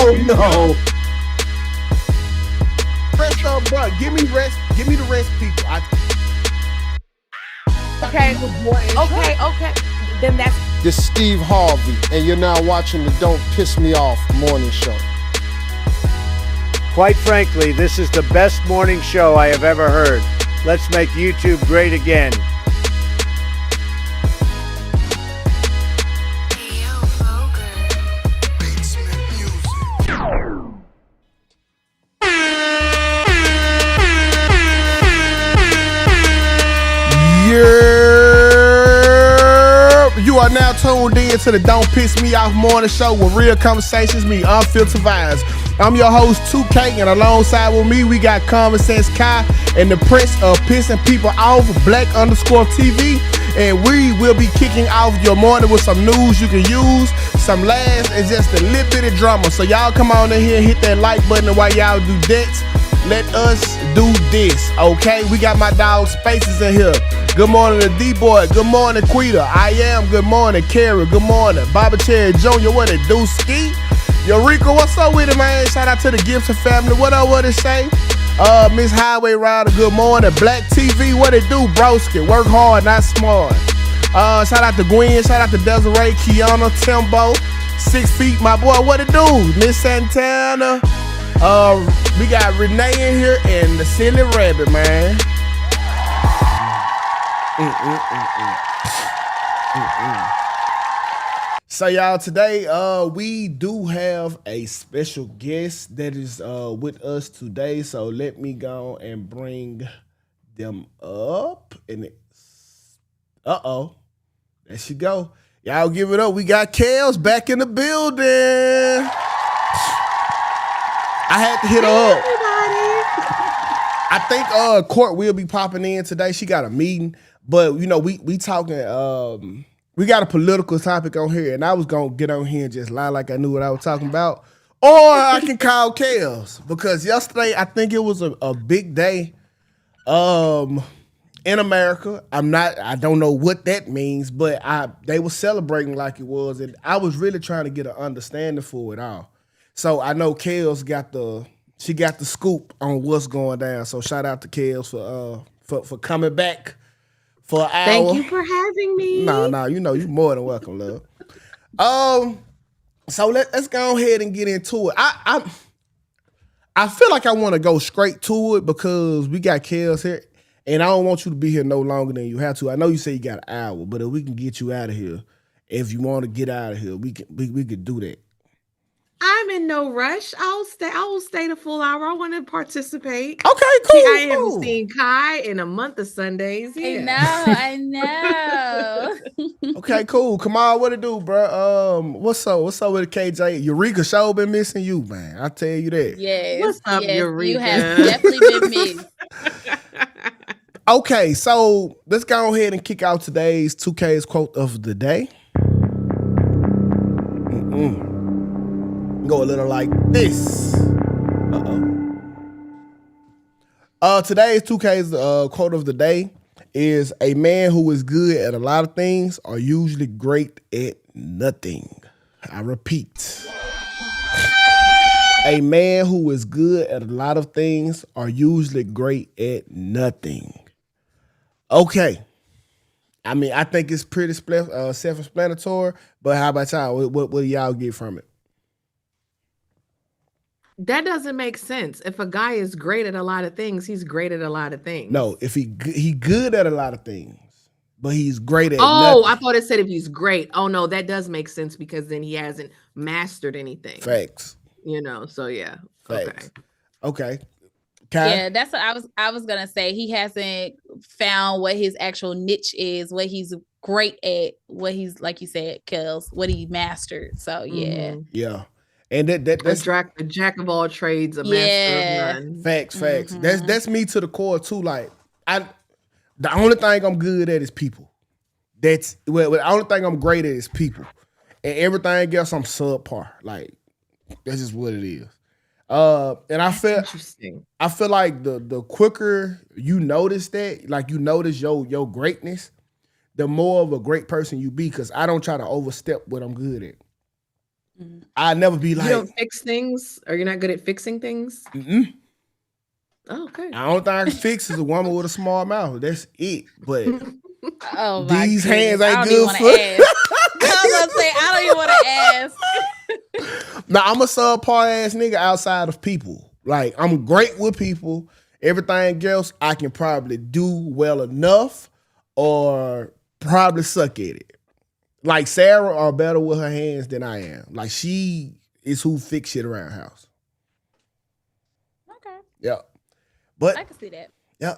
Oh no. Rest up, bro. Give me rest. Give me the rest, people. Okay. Okay. Then that's This is Steve Harvey, and you're now watching the Don't Piss Me Off morning show. Quite frankly, this is the best morning show I have ever heard. Let's make YouTube great again. You are now tuned in to the Don't Piss Me Off morning show with real conversations, me unfiltered vibes. I'm your host 2K, and alongside with me we got Common Sense Kai and the Prince of Pissing People Off, Black_TV, and we will be kicking off your morning with some news you can use, some laughs, and just a little bit of drama. So y'all come on in here and hit that like button, and while y'all do that, let us do this, okay? We got my dog Spaces in here. Good morning to D-Boy. Good morning, Quita. I am. Good morning, Carrie. Good morning, Bobby Cherry Jr. What it do, Ski? Eureka, what's up with it, man? Shout out to the Gibson family. What up, what it say? Miss Highway Rider, good morning. Black TV, what it do, broski? Work hard, not smart. Shout out to Gwen. Shout out to Desiree, Kiana, Timbo. 6 feet, my boy, what it do? Miss Santana. We got Renee in here and the Silly Rabbit, man. So y'all, today we do have a special guest that is with us today. So let me go and bring them up. And there she go. Y'all give it up. We got Kels back in the building. I had to hit her up. I think Court will be popping in today. She got a meeting, but you know we talking. We got a political topic on here, and I was gonna get on here and just lie like I knew what I was talking about, or I can call Kels, because yesterday I think it was a big day, in America. I don't know what that means, but they were celebrating like it was, and I was really trying to get an understanding for it all. So I know Kels got the scoop on what's going down. So shout out to Kels for coming back for an hour. Thank you for having me. No, you know you more than welcome, love. So let's go ahead and get into it. I feel like I want to go straight to it because we got Kels here, and I don't want you to be here no longer than you have to. I know you say you got an hour, but if we can get you out of here, if you want to get out of here, we could do that. I'm in no rush. I will stay the full hour. I want to participate. Okay, cool. I haven't seen Kai in a month of Sundays. Yeah. I know. Okay, cool. Come on, what it do, bro? What's up with the KJ? Eureka show been missing you, man. I tell you that. Yes. What's up, Eureka? You have definitely been missed. Okay, so let's go ahead and kick out today's 2K's quote of the day. Go a little like this. Today's 2K's quote of the day is: a man who is good at a lot of things are usually great at nothing. I repeat. A man who is good at a lot of things are usually great at nothing. Okay. I mean, I think it's pretty self-explanatory, but how about y'all? What do y'all get from it? That doesn't make sense. If a guy is great at a lot of things, he's great at a lot of things. No, if he good at a lot of things, but he's great at nothing. I thought it said if he's great. Oh no, that does make sense because then he hasn't mastered anything. Facts. You know, so yeah. Facts. Okay. Yeah, that's what I was gonna say. He hasn't found what his actual niche is, what he's great at, what he's, like you said, Kels, what he mastered. So yeah. Yeah. And that's a jack of all trades, a master of none. Facts. That's me to the core too. Like the only thing I'm good at is people. The only thing I'm great at is people. And everything else I'm subpar. Like that's just what it is. And I feel interesting. I feel like the quicker you notice that, like you notice your greatness, the more of a great person you be. Because I don't try to overstep what I'm good at. I never be You like, don't fix things, or you're not good at fixing things. Oh, okay. I don't think I can fix is a woman with a small mouth. That's it. But Oh my these goodness. hands I ain't don't even good want to for. ask. I was gonna say I don't even want to ask. Now I'm a subpar ass nigga outside of people. Like I'm great with people. Everything else I can probably do well enough, or probably suck at it. Like Sarah are better with her hands than I am. Like she is who fix shit around house. Okay, Yeah, but I can see that. yeah.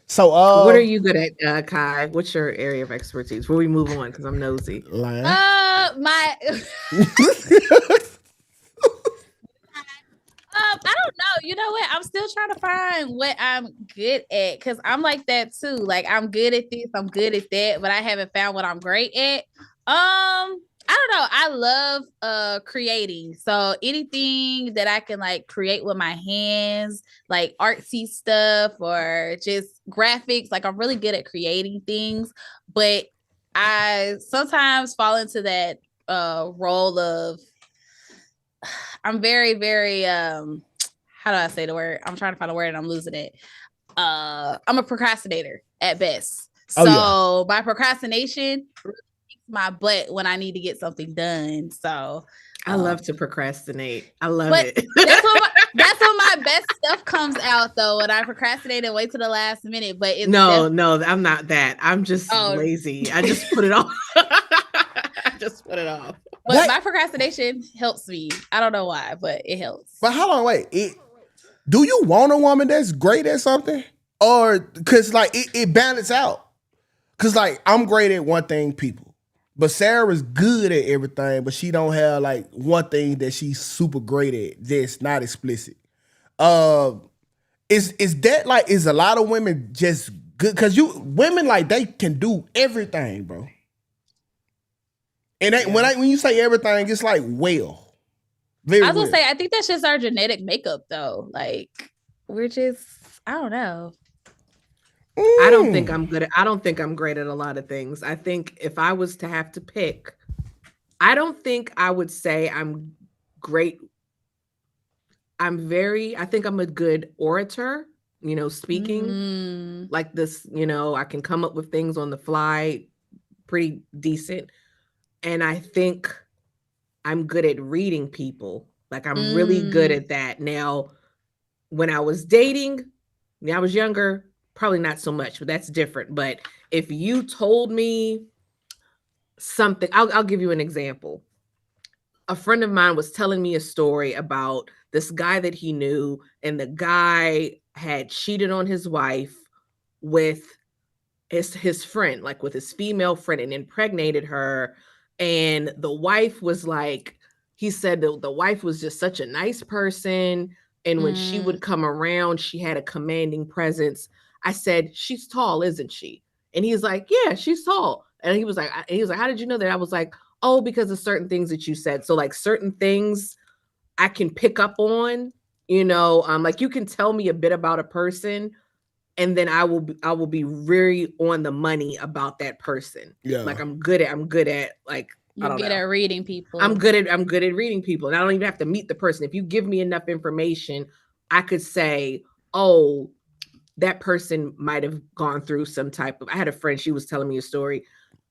So What are you good at, Kai? What's your area of expertise? Before we move on, because I'm nosy. lying? My I don't know. You know what? I'm still trying to find what I'm good at, because I'm like that too. Like I'm good at this, I'm good at that, but I haven't found what I'm great at. I don't know. I love creating. So anything that I can like create with my hands, like artsy stuff or just graphics, like I'm really good at creating things, but I sometimes fall into that role of I'm very, very how do I say the word? I'm trying to find a word and I'm losing it. I'm a procrastinator at best. So my procrastination really kicks my butt when I need to get something done. So I love to procrastinate. I love it. that's when my best stuff comes out though, when I procrastinate and wait to the last minute. But it's no, I'm not that. I'm just Oh. lazy. I just put it off. I just put it off. But my procrastination helps me. I don't know why, but it helps. But hold on, wait. Do you want a woman that's great at something? Or because like it balances out. Because like I'm great at one thing, people. But Sarah's good at everything, but she don't have like one thing that she's super great at that's not explicit. Is that like, is a lot of women just good? Because women like they can do everything, bro. And when you say everything, it's like well. I was gonna say, I think that's just our genetic makeup, though. Like we're just, I don't know. I don't think I'm good at. I don't think I'm great at a lot of things. I think if I was to have to pick, I don't think I would say I'm great. I think I'm a good orator. Speaking like this. I can come up with things on the fly, pretty decent. And I think I'm good at reading people. Like I'm really good at that. Now, when I was dating, when I was younger, probably not so much, but that's different. But if you told me something, I'll give you an example. A friend of mine was telling me a story about this guy that he knew, and the guy had cheated on his wife with his friend, like with his female friend, and impregnated her. And the wife was like, he said the wife was just such a nice person. And when she would come around, she had a commanding presence. I said, she's tall, isn't she? And he's like, yeah, she's tall. And he was like, how did you know that? I was like, oh, because of certain things that you said. So like certain things I can pick up on, like you can tell me a bit about a person, and then I will be very on the money about that person. Yeah. Like I'm good at like, I don't know. At reading people. I'm good at reading people. And I don't even have to meet the person. If you give me enough information, I could say, oh, that person might have gone through some type of, I had a friend, she was telling me a story.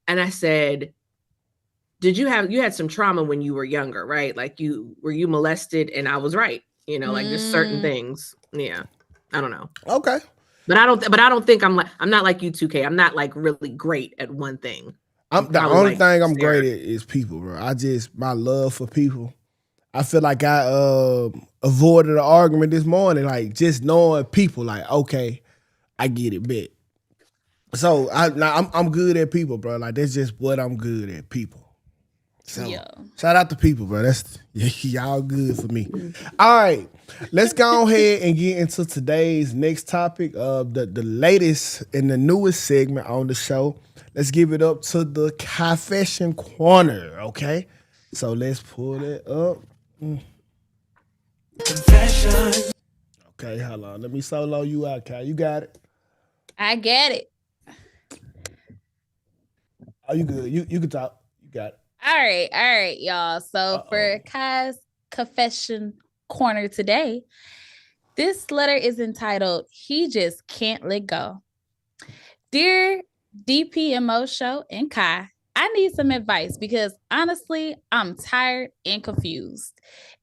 And I said, you had some trauma when you were younger, right? Like were you molested? And I was right. Like just certain things. Yeah. I don't know. Okay. But I don't think I'm not like you, 2K. I'm not like really great at one thing. The only thing I'm great at is people, bro. My love for people. I feel like I avoided an argument this morning, like just knowing people, like, okay, I get it, bet. So I'm good at people, bro. Like that's just what I'm good at, people. So shout out to people, bro. That's y'all good for me. All right, let's go ahead and get into today's next topic of the latest and the newest segment on the show. Let's give it up to the Confession Corner, okay? So let's pull it up. Confession. Okay, hold on. Let me solo you out, Kai. You got it. I get it. Oh, you good. You can talk. You got it. All right, y'all. So for Kai's confession corner today, this letter is entitled "He Just Can't Let Go." Dear DPMO Show and Kai, I need some advice because honestly, I'm tired and confused.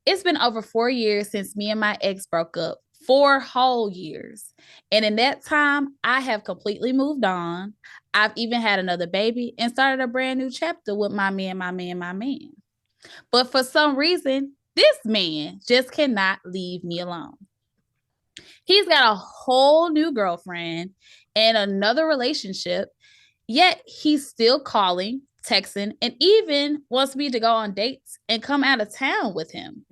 It's been over 4 years since me and my ex broke up. 4 whole years. And in that time, I have completely moved on. I've even had another baby and started a brand new chapter with my man. But for some reason, this man just cannot leave me alone. He's got a whole new girlfriend and another relationship, yet he's still calling, texting, and even wants me to go on dates and come out of town with him.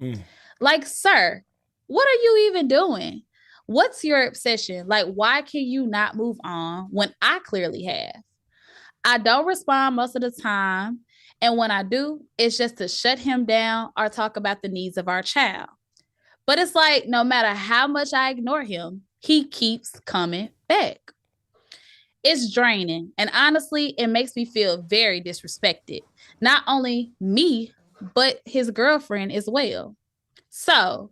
Like, sir, what are you even doing? What's your obsession? Like, why can you not move on when I clearly have? I don't respond most of the time. And when I do, it's just to shut him down or talk about the needs of our child. But it's like, no matter how much I ignore him, he keeps coming back. It's draining. And honestly, it makes me feel very disrespected. Not only me, but his girlfriend as well. So,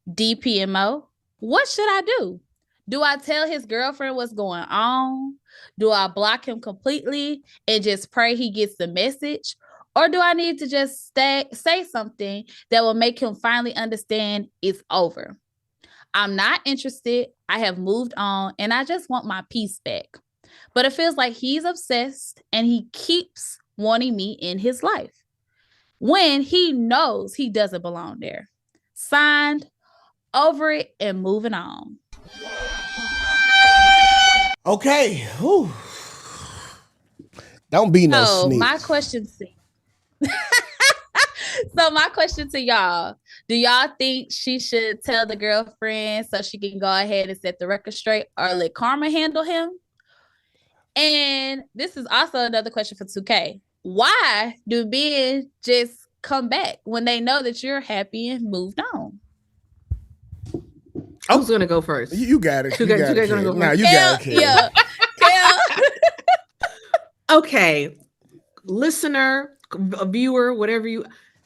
DPMO, what should I do? Do I tell his girlfriend what's going on? Do I block him completely and just pray he gets the message? Or do I need to just say something that will make him finally understand it's over? I'm not interested. I have moved on and I just want my peace back. But it feels like he's obsessed and he keeps wanting me in his life when he knows he doesn't belong there. Signed, over it and moving on. Okay. Whew. Don't be no snitch. My question my question to y'all, do y'all think she should tell the girlfriend so she can go ahead and set the record straight, or let karma handle him? And this is also another question for 2K. Why do men just come back when they know that you're happy and moved on? Who's gonna go first? You got it. You guys gonna go first? Nah, you got it. Yeah. Okay, listener, viewer,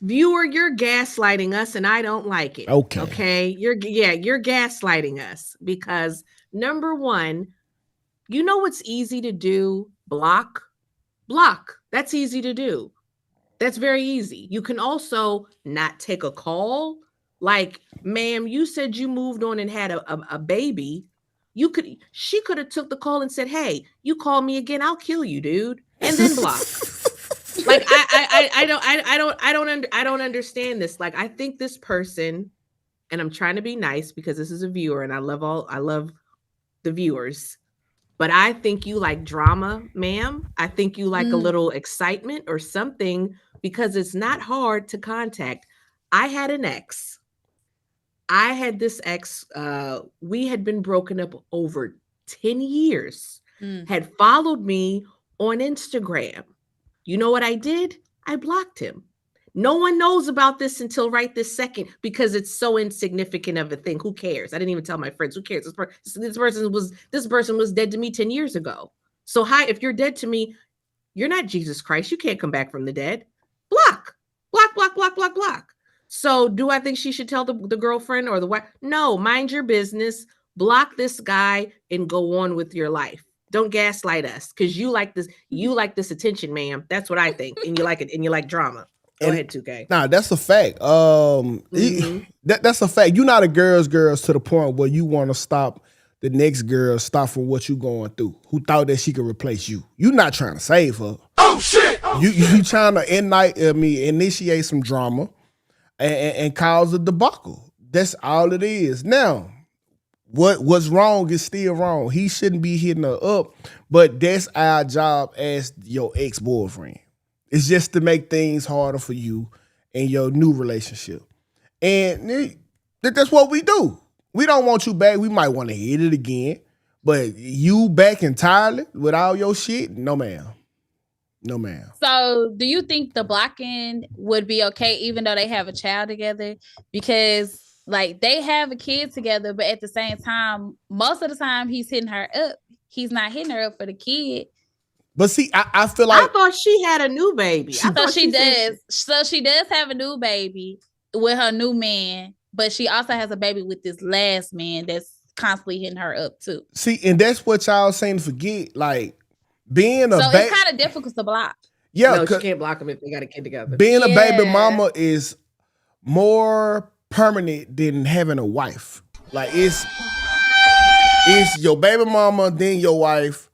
you're gaslighting us, and I don't like it. Okay, you're gaslighting us because number one, you know what's easy to do? Block. That's easy to do. That's very easy. You can also not take a call. Like, ma'am, you said you moved on and had a baby. She could have took the call and said, "Hey, you call me again, I'll kill you, dude," and then block. Like, I don't understand this. Like, I think this person, and I'm trying to be nice because this is a viewer, and I love the viewers, but I think you like drama, ma'am. I think you like a little excitement or something, because it's not hard to contact. I had an ex. We had been broken up over 10 years, had followed me on Instagram. You know what I did? I blocked him. No one knows about this until right this second because it's so insignificant of a thing. Who cares? I didn't even tell my friends. Who cares? This person was dead to me 10 years ago. So if you're dead to me, you're not Jesus Christ. You can't come back from the dead. Block. So do I think she should tell the girlfriend or the wife? No, mind your business. Block this guy and go on with your life. Don't gaslight us because you like this attention, ma'am. That's what I think. And you like it, and you like drama. Go ahead, 2K. Nah, that's a fact. That's a fact. You're not a girl's to the point where you want to stop the next girl from what you going through, who thought that she could replace you. You're not trying to save her. Oh shit! You trying to initiate some drama and cause a debacle. That's all it is. Now, what's wrong is still wrong. He shouldn't be hitting her up, but that's our job as your ex-boyfriend. It's just to make things harder for you in your new relationship. And that's what we do. We don't want you back. We might want to hit it again. But you back entirely with all your shit? No, ma'am. No, ma'am. So do you think the blocking would be okay even though they have a child together? Because like they have a kid together, but at the same time, most of the time he's hitting her up. He's not hitting her up for the kid. But see, I feel like I thought she had a new baby. So she does. So she does have a new baby with her new man, but she also has a baby with this last man that's constantly hitting her up too. See, and that's what y'all seem to forget. Like being a so it's kind of difficult to block. Yeah, no, she can't block them if they got a kid together. Being a baby mama is more permanent than having a wife. Like it's your baby mama, then your wife,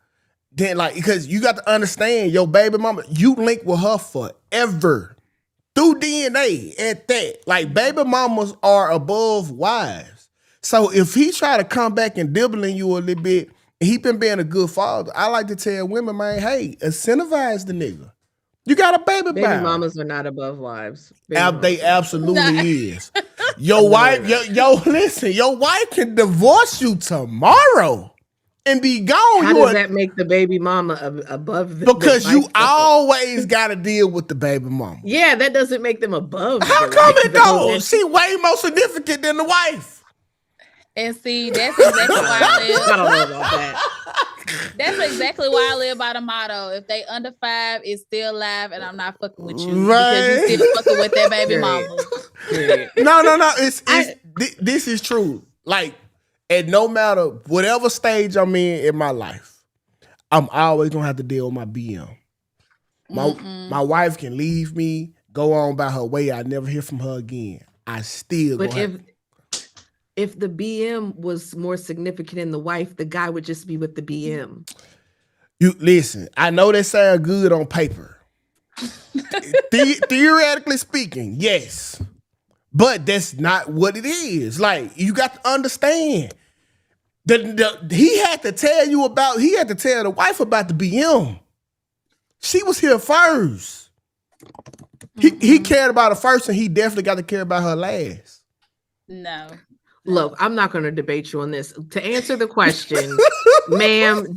then like because you got to understand your baby mama, you link with her forever through DNA at that. Like baby mamas are above wives. So if he try to come back and dibble in you a little bit, he been being a good father. I like to tell women, man, hey, incentivize the nigga. You got a baby mamas are not above wives. They absolutely is. Your wife, listen, your wife can divorce you tomorrow and be gone. How does that make the baby mama above the Because you always got to deal with the baby mama. Yeah, that doesn't make them above. How come it don't? She way more significant than the wife. And see, that's exactly why I live. I don't know about that. That's exactly why I live by the motto: if they under 5, it's still alive, and I'm not fucking with you right. because you still fucking with that baby mama. No. This is true. Like, at no matter whatever stage I'm in my life, I'm always gonna have to deal with my BM. My wife can leave me, go on by her way. I never hear from her again. I still. But if the BM was more significant than the wife, the guy would just be with the BM. You listen, I know that sound good on paper. Theoretically speaking, yes. But that's not what it is. Like, you got to understand. He had to tell the wife about the BM. She was here first. He cared about her first, and he definitely got to care about her last. No. Look, I'm not going to debate you on this. To answer the question, ma'am,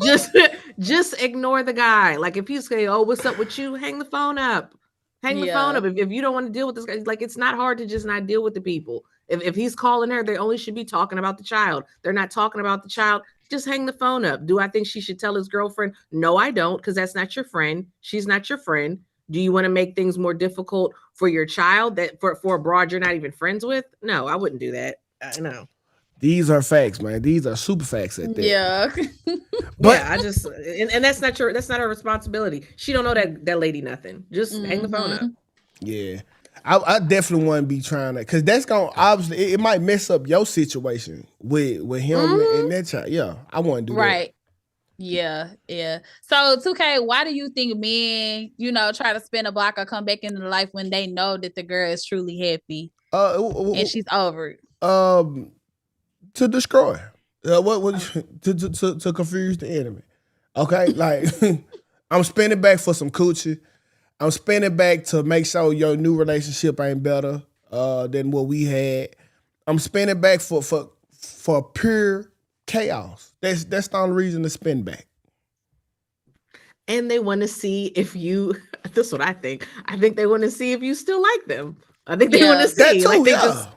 just ignore the guy. Like if he's saying, "Oh, what's up with you?" Hang the phone up. Hang the phone up. If you don't want to deal with this guy, like it's not hard to just not deal with the people. If he's calling her, they only should be talking about the child. They're not talking about the child. Just hang the phone up. Do I think she should tell his girlfriend? No, I don't, because that's not your friend. She's not your friend. Do you want to make things more difficult for your child that for a broad you're not even friends with? No, I wouldn't do that. No. These are facts, man. These are super facts at that. Yeah. But yeah, I just and that's not her responsibility. She don't know that lady nothing. Just hang the phone up. Yeah. I definitely want to be trying to, because that's going to obviously, it might mess up your situation with him and that child. Yeah, I want to do that. Right. Yeah. So 2K, why do you think men, try to spin a block or come back into life when they know that the girl is truly happy and she's over it? To destroy. To confuse the enemy. Okay? Like, I'm spinning back for some coochie. I'm spinning back to make sure your new relationship ain't better than what we had. I'm spinning back for pure chaos. That's the only reason to spin back. And they want to see if you, this is what I think. I think they want to see if you still like them. I think they want to see. That too, just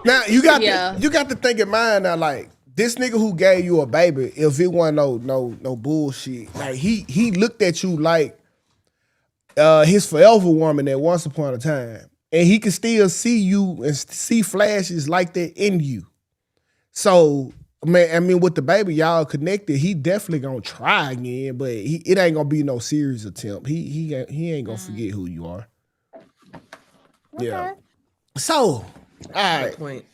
Now you got to think in mind now, like this nigga who gave you a baby, if it wasn't no bullshit, like he looked at you like his forever woman at once upon a time, and he can still see you and see flashes like that in you. So man, I mean, with the baby, y'all connected. He definitely gonna try again, but it ain't gonna be no serious attempt. He ain't gonna forget who you are. Okay. Yeah. So, all right. Point.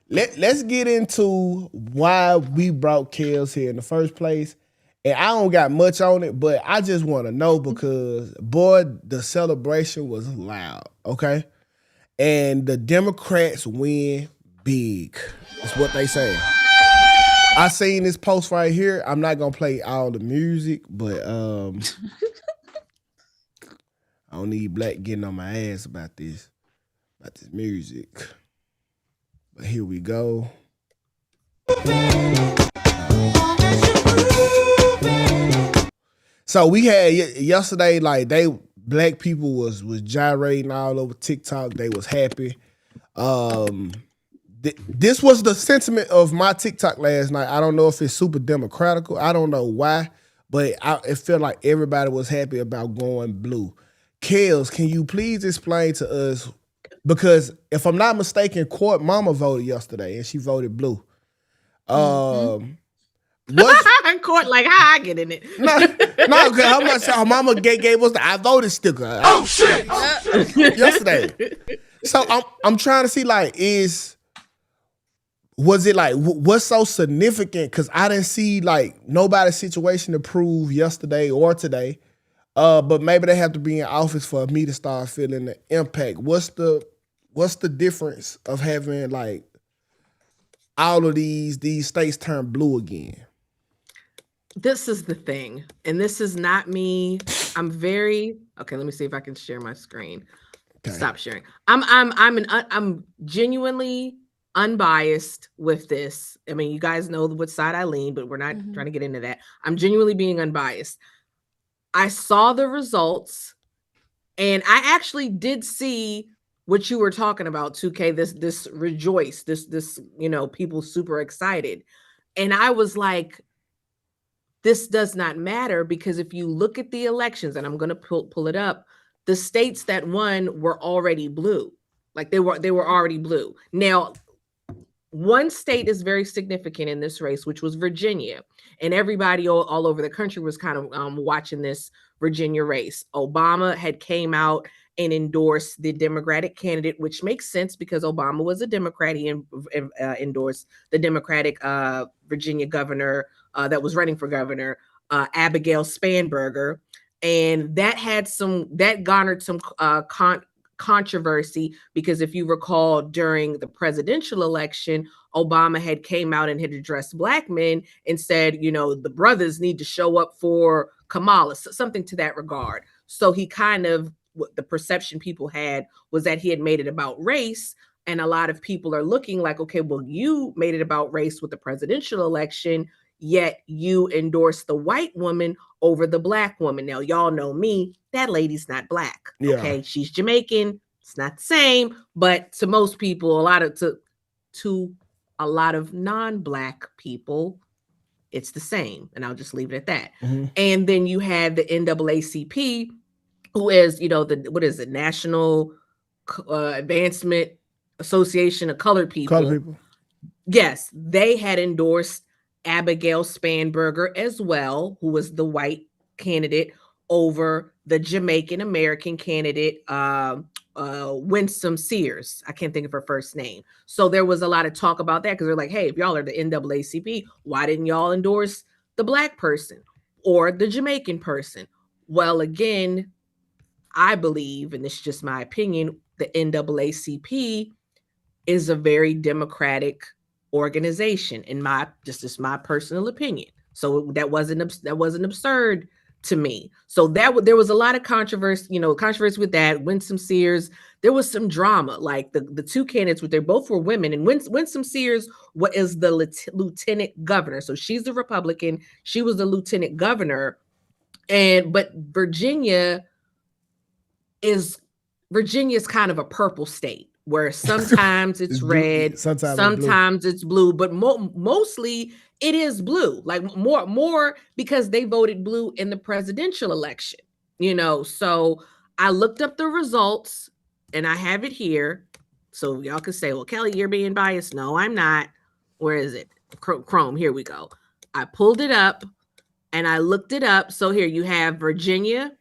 Let's get into why we brought Kels here in the first place. And I don't got much on it, but I just want to know because, boy, the celebration was loud, okay? And the Democrats win big, is what they say. I seen this post right here. I'm not going to play all the music, but I don't need Black getting on my ass about this music. But here we go. So we had yesterday, like black people was gyrating all over TikTok. They was happy. This was the sentiment of my TikTok last night. I don't know if it's super democratical. I don't know why, but it felt like everybody was happy about going blue. Kels, can you please explain to us? Because if I'm not mistaken, Court Mama voted yesterday and she voted blue. What's Court, like, how I get in it? no, because how much her mama gave us the I voted sticker. Oh shit! Yesterday. So I'm trying to see, like, was it like what's so significant? Because I didn't see like nobody's situation to prove yesterday or today. But maybe they have to be in office for me to start feeling the impact. What's the difference of having like all of these states turn blue again? This is the thing, and this is not me. I'm very okay. Let me see if I can share my screen. Okay. Stop sharing. I'm genuinely unbiased with this. I mean, you guys know what side I lean, but we're not trying to get into that. I'm genuinely being unbiased. I saw the results, and I actually did see what you were talking about, 2K. This rejoice, this people super excited, and I was like, this does not matter, because if you look at the elections, and I'm going to pull it up, the states that won were already blue. Like they were already blue. Now, one state is very significant in this race, which was Virginia. And everybody all over the country was kind of watching this Virginia race. Obama had came out and endorsed the Democratic candidate, which makes sense because Obama was a Democrat. He endorsed the Democratic Virginia governor that was running for governor, Abigail Spanberger. And that garnered some controversy, because if you recall, during the presidential election, Obama had came out and had addressed Black men and said, the brothers need to show up for Kamala, something to that regard. So he kind of, the perception people had was that he had made it about race. And a lot of people are looking like, okay, well, you made it about race with the presidential election, yet you endorsed the white woman over the Black woman. Now, y'all know me, that lady's not Black. Yeah. Okay, she's Jamaican. It's not the same, but to most people, to a lot of non-Black people, it's the same. And I'll just leave it at that. Mm-hmm. And then you had the NAACP, who is, National Advancement Association of Colored People. Yes, they had endorsed Abigail Spanberger as well, who was the white candidate, over the Jamaican American candidate, Winsome Sears. I can't think of her first name. So there was a lot of talk about that, because they're like, hey, if y'all are the NAACP, why didn't y'all endorse the Black person or the Jamaican person? Well, again, I believe, and this is just my opinion, the NAACP is a very democratic organization, in my personal opinion. So that wasn't absurd to me. So there was a lot of controversy with that. Winsome Sears, there was some drama. Like the two candidates, they both were women, and Winsome Sears is the lieutenant governor. So she's the Republican. She was the lieutenant governor, but Virginia is kind of a purple state, where sometimes it's red, sometimes it's blue, but mostly it is blue. Like more because they voted blue in the presidential election, So I looked up the results, and I have it here, so y'all can say, well, Kelly, you're being biased. No, I'm not. Where is it? Chrome, here we go. I pulled it up and I looked it up. So here you have Virginia,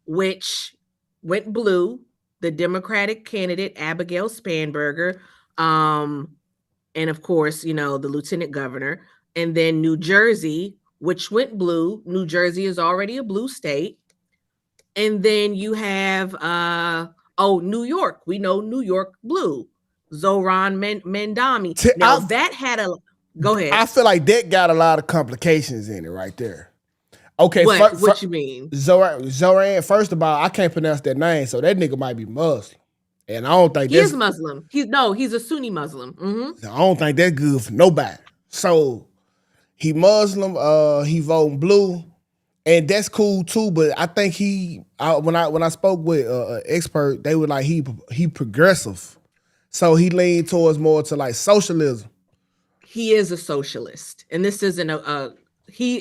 which went blue, the Democratic candidate, Abigail Spanberger, and of course, the lieutenant governor. And then New Jersey, which went blue. New Jersey is already a blue state. And then you have, New York. We know New York blue. Zoran Mandami. Now, that had go ahead. I feel like that got a lot of complications in it right there. Okay, what you mean? Zoran, first of all, I can't pronounce that name, so that nigga might be Muslim. And I don't think he is Muslim. He's a Sunni Muslim. Mm-hmm. I don't think that's good for nobody. So he Muslim, he voting blue, and that's cool too. But I think when I spoke with an expert, they were like he progressive, so he leaned towards more to like socialism. He is a socialist, and this isn't he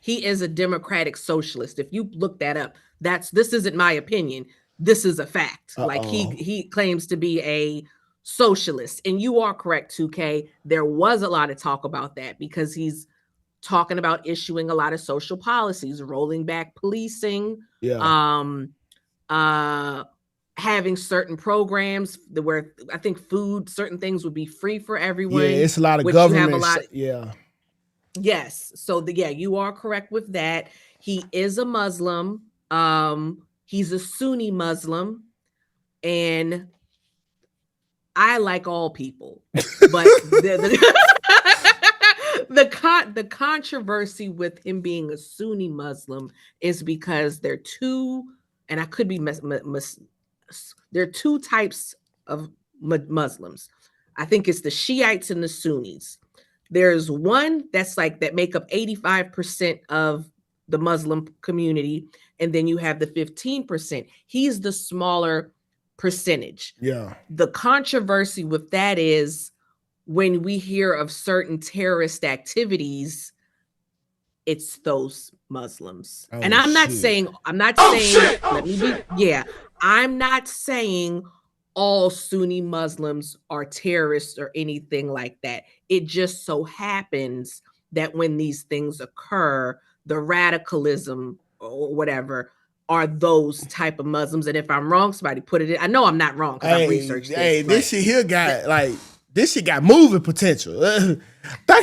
he is a democratic socialist. If you look that up, this isn't my opinion. This is a fact. Like he claims to be a socialist. And you are correct, 2K. There was a lot of talk about that because he's talking about issuing a lot of social policies, rolling back policing, having certain programs where I think certain things would be free for everyone. Yeah, it's a lot of government. Yes. So you are correct with that. He is a Muslim. He's a Sunni Muslim, and I like all people, but the controversy with him being a Sunni Muslim is because they're two, and I could be there are two types of Muslims. I think it's the Shiites and the Sunnis. There's one that's like that make up 85% of the Muslim community, and then you have the 15%. He's the smaller percentage. Yeah. The controversy with that is when we hear of certain terrorist activities, it's those Muslims. And I'm not saying, I'm not saying all Sunni Muslims are terrorists or anything like that. It just so happens that when these things occur, the radicalism or whatever are those type of Muslims. And if I'm wrong, somebody put it in. I know I'm not wrong because I've researched this. Hey, this shit here got this shit got moving potential. Yeah, but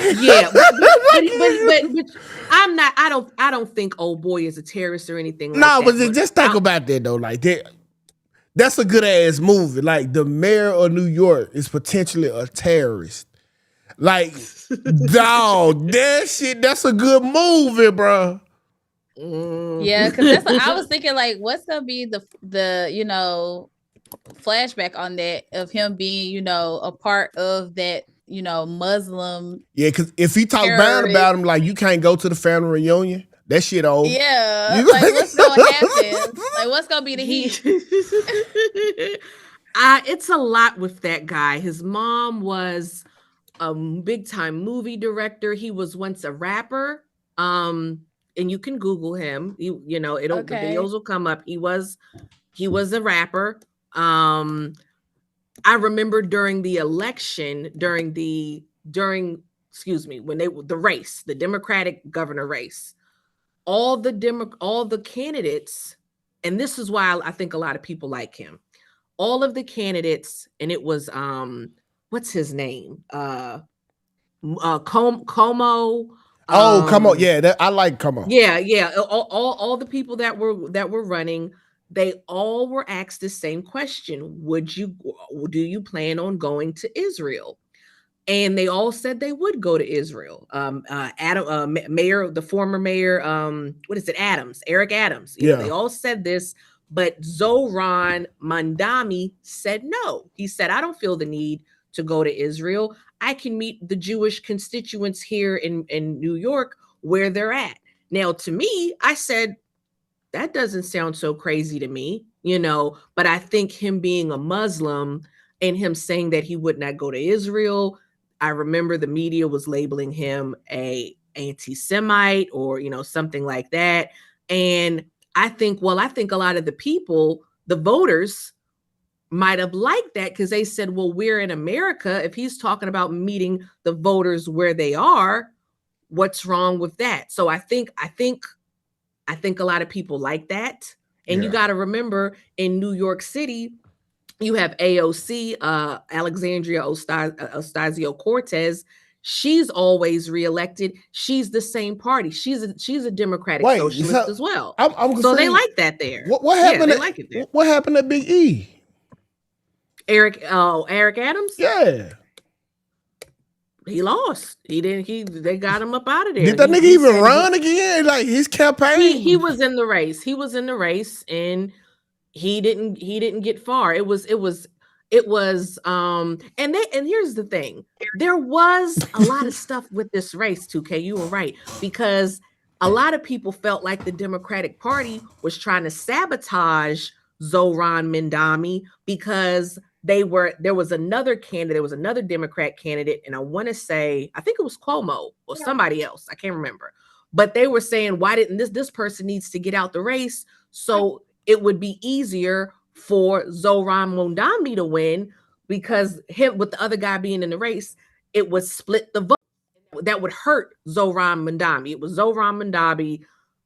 I'm not. I don't think old boy is a terrorist or anything like that. No, but just think about that though. Like that's a good ass movie. Like the mayor of New York is potentially a terrorist. Like, dog, that's a good movie, bro. Yeah, because I was thinking, like, what's gonna be the flashback on that of him being, a part of that, Muslim. Yeah, because if he talk bad about him, like, you can't go to the family reunion, that shit over. Yeah, like, what's gonna happen? Like, what's gonna be the heat? It's a lot with that guy. His mom was a big time movie director. He was once a rapper. And you can Google him. The videos will come up. He was a rapper. I remember during the election, when the race, the Democratic governor race, all the candidates, and this is why I think a lot of people like him. All of the candidates, and it was what's his name? Como. Come on, yeah, I like come on. Yeah. All the people that were running, they all were asked the same question: do you plan on going to Israel? And they all said they would go to Israel. The former mayor, Eric Adams. They all said this, but Zohran Mamdani said no. He said, I don't feel the need to go to Israel. I can meet the Jewish constituents here in New York where they're at. Now, to me, I said, that doesn't sound so crazy to me, but I think him being a Muslim and him saying that he would not go to Israel, I remember the media was labeling him a anti-Semite or, something like that. And I think a lot of the people, the voters, might have liked that because they said, well, we're in America. If he's talking about meeting the voters where they are, what's wrong with that? So I think a lot of people like that. And you got to remember, in New York City, you have AOC, Alexandria Ocasio-Cortez. She's always reelected. She's the same party. She's a Democratic socialist as well. So they like that there. What happened? They like it there. What happened to Big E? Eric Adams? Yeah. He lost. They got him up out of there. Did that nigga even run again? Like his campaign? He was in the race. And he didn't get far. It was and here's the thing. There was a lot of stuff with this race, 2K. You were right, because a lot of people felt like the Democratic Party was trying to sabotage Zohran Mamdani because there was another Democrat candidate, and I think it was Cuomo or somebody else. I can't remember. But they were saying, why didn't this person needs to get out the race so it would be easier for Zoran Mondambi to win, because him with the other guy being in the race, it would split the vote. That would hurt Zoran Mondambi. It was Zoran Mondambi,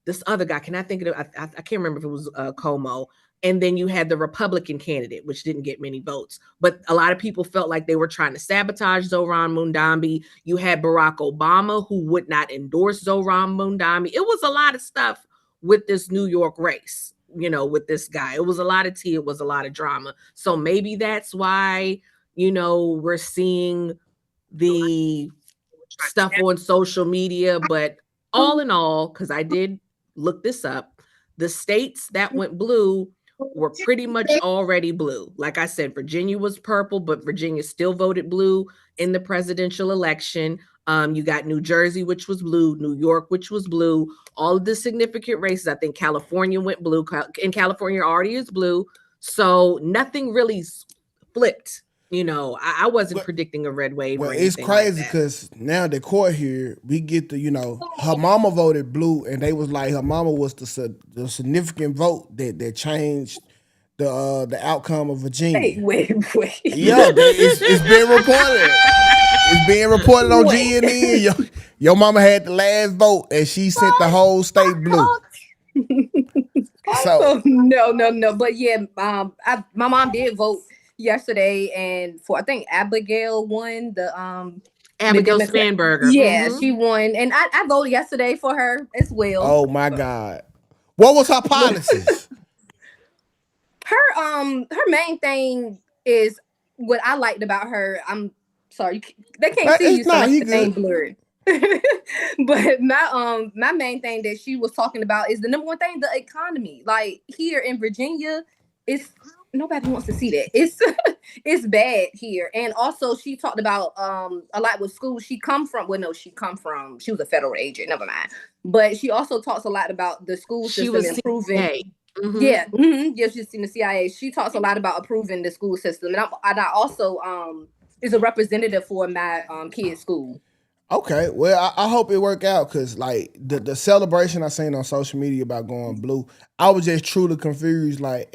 this other guy. Can I think of it? I can't remember if it was Como. And then you had the Republican candidate, which didn't get many votes. But a lot of people felt like they were trying to sabotage Zoran Mondambi. You had Barack Obama, who would not endorse Zoran Mondambi. It was a lot of stuff with this New York race, with this guy. It was a lot of tea. It was a lot of drama. So maybe that's why, we're seeing the stuff on social media. But all in all, because I did look this up, the states that went blue were pretty much already blue. Like I said, Virginia was purple, but Virginia still voted blue in the presidential election. You got New Jersey, which was blue, New York, which was blue, all of the significant races. I think California went blue, and California already is blue. So nothing really flipped. I wasn't predicting a red wave. Well, or it's anything crazy like because now the court here, we get the, her mama voted blue, and they was like her mama was the significant vote that changed the outcome of Virginia. Wait. Yeah, it's been reported. It's being reported on GNN. Your mama had the last vote, and she sent the whole state blue. So no. But yeah, my mom did vote yesterday, and I think Abigail won the Abigail Spanberger. Yeah, she won, and I voted yesterday for her as well. Oh my God, what was her policies? Her main thing is what I liked about her. I'm sorry, they can't see you, so the name blurred. But my main thing that she was talking about is the number one thing, the economy. Like here in Virginia, nobody wants to see that. It's bad here. And also she talked about a lot with schools she was a federal agent, never mind. But she also talks a lot about the school system improving. Mm-hmm. Yeah, she's in the CIA. She talks a lot about improving the school system. And I also is a representative for my kids' school. Okay, well, I hope it work out, because like the celebration I seen on social media about going blue, I was just truly confused. I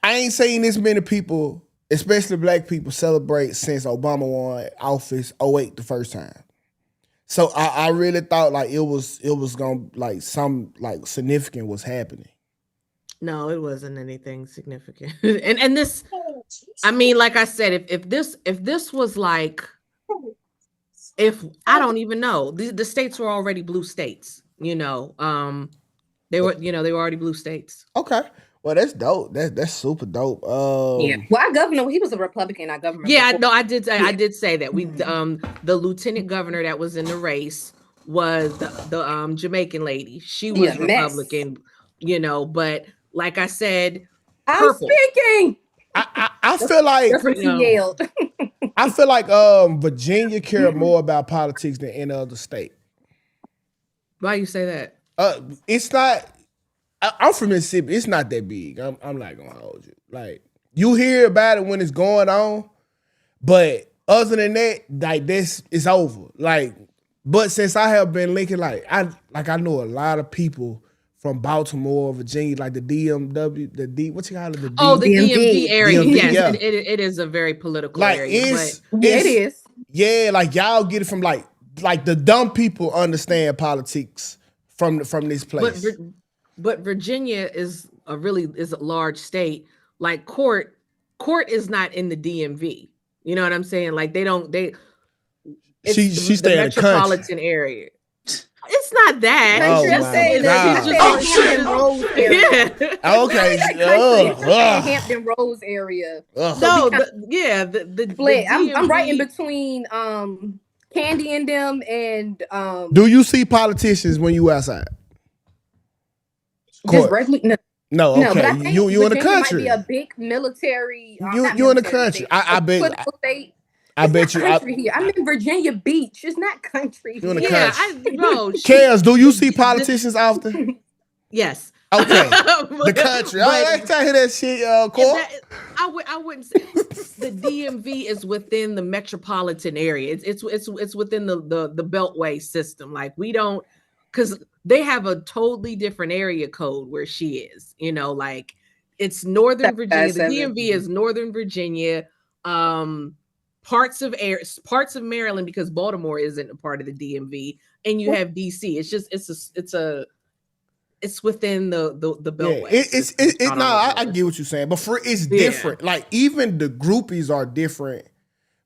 ain't seen this many people, especially black people, celebrate since Obama won office 2008 the first time. So I really thought like it was gonna like some like significant was happening. No, it wasn't anything significant. and this, I mean, like I said, if this was like, I don't even know, the states were already blue states. They were already blue states. Okay. Well, that's dope. That's super dope. Yeah. Well, our governor, he was a Republican. Our governor. Yeah, no, I did say that. We the lieutenant governor that was in the race was the Jamaican lady. She was Republican, but like I said, purple. I'm speaking. I feel like that's what she yelled. I feel like Virginia cared more about politics than any other state. Why you say that? It's not. I'm from Mississippi. It's not that big. I'm not gonna hold you. Like you hear about it when it's going on, but other than that, like this, it's over. Like, but since I have been linking, I know a lot of people from Baltimore, Virginia, like the DMW, what you call it? The DMV area. DMV, yes, yeah. it is a very political like area. It is. Yeah, like y'all get it from like the dumb people understand politics from this place. But Virginia is a large state. Like court is not in the DMV. You know what I'm saying? Like she stay in the metropolitan area. It's not that. Oh my God. Yeah. Okay. Hampton Roads area. So the split. I'm right in between Candy and them and Do you see politicians when you outside? Just regularly no, okay. But I think you in the country. Might be a big military. You in the country. I bet. I bet you. Here. I'm in Virginia Beach. It's not country. You in the country. Kaz, do you see politicians often? Yes. Okay. The country. Let's hear that shit, Cor. I wouldn't say the DMV is within the metropolitan area. It's within the Beltway system. Like we don't, because they have a totally different area code where she is. Like it's Northern Virginia. The DMV is Northern Virginia. Parts of Maryland, because Baltimore isn't a part of the DMV, and you have DC. It's within the Beltway. I get what you're saying, but it's different. Like even the groupies are different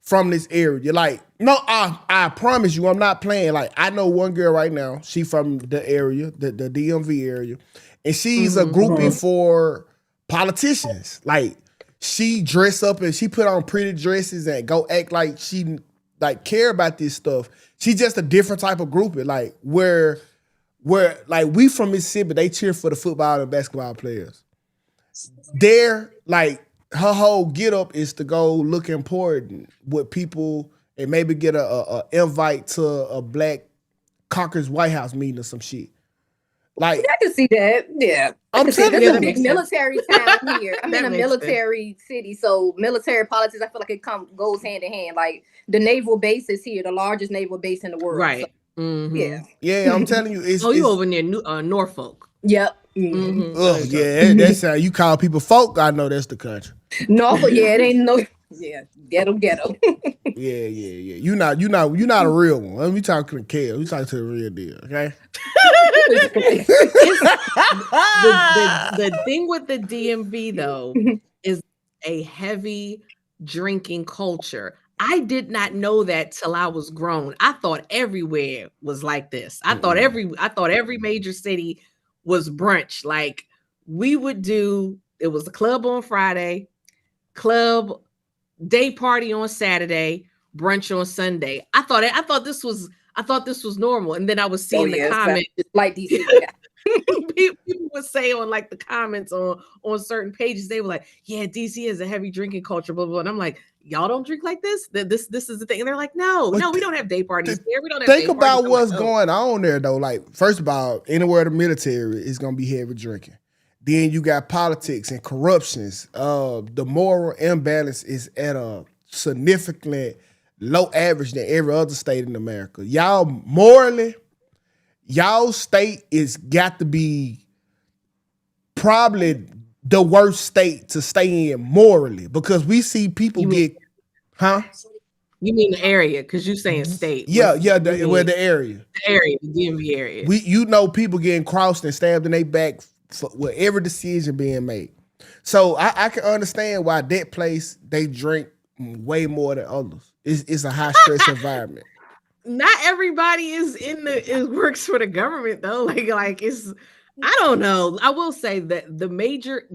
from this area. Like, no, I promise you, I'm not playing. Like, I know one girl right now. She from the area, the DMV area, and she's a groupie for politicians. Like, she dress up and she put on pretty dresses and go act like she like care about this stuff. She's just a different type of groupie. Like where like we from Mississippi, they cheer for the football and basketball players. They're like, her whole get up is to go look important with people and maybe get a invite to a Black Caucus White House meeting or some shit. Like, I can see that. Yeah. I'm telling you, it's a military town here. I'm in a military city, so military politics, I feel like it goes hand in hand. Like the naval base is here, the largest naval base in the world. Right. So, mm-hmm. Yeah, I'm telling you. You over near Norfolk. Yep. Mm-hmm. Yeah, that's how you call people folk. I know that's the country. Norfolk, yeah, it ain't no. Yeah, ghetto. yeah. You not a real one. Let me talk to the kid. We talking to the real deal, okay? The thing with the DMV though is a heavy drinking culture. I did not know that till I was grown. I thought everywhere was like this. I thought every major city was brunch. Like we would do. It was the club on Friday, club day party on Saturday, brunch on Sunday. I thought this was normal, and then I was seeing the comments like DC. People would say on like the comments on certain pages, they were like, "Yeah, DC is a heavy drinking culture." Blah blah. And I'm like, "Y'all don't drink like this? This is the thing." And they're like, "No, we don't have day parties here. We don't have." Think about what's going on there though. Like, first of all, anywhere the military is gonna be heavy drinking. Then you got politics and corruptions. The moral imbalance is at a significant low average than every other state in America. Y'all morally, y'all state is got to be probably the worst state to stay in morally, because we see people You mean the area? Because you're saying state. Yeah, the area. The area, the DMV area. People getting crossed and stabbed in their back with every decision being made. So I can understand why that place, they drink way more than others. It's a high stress environment. Not everybody works for the government though. Like it's, I don't know. I will say that the major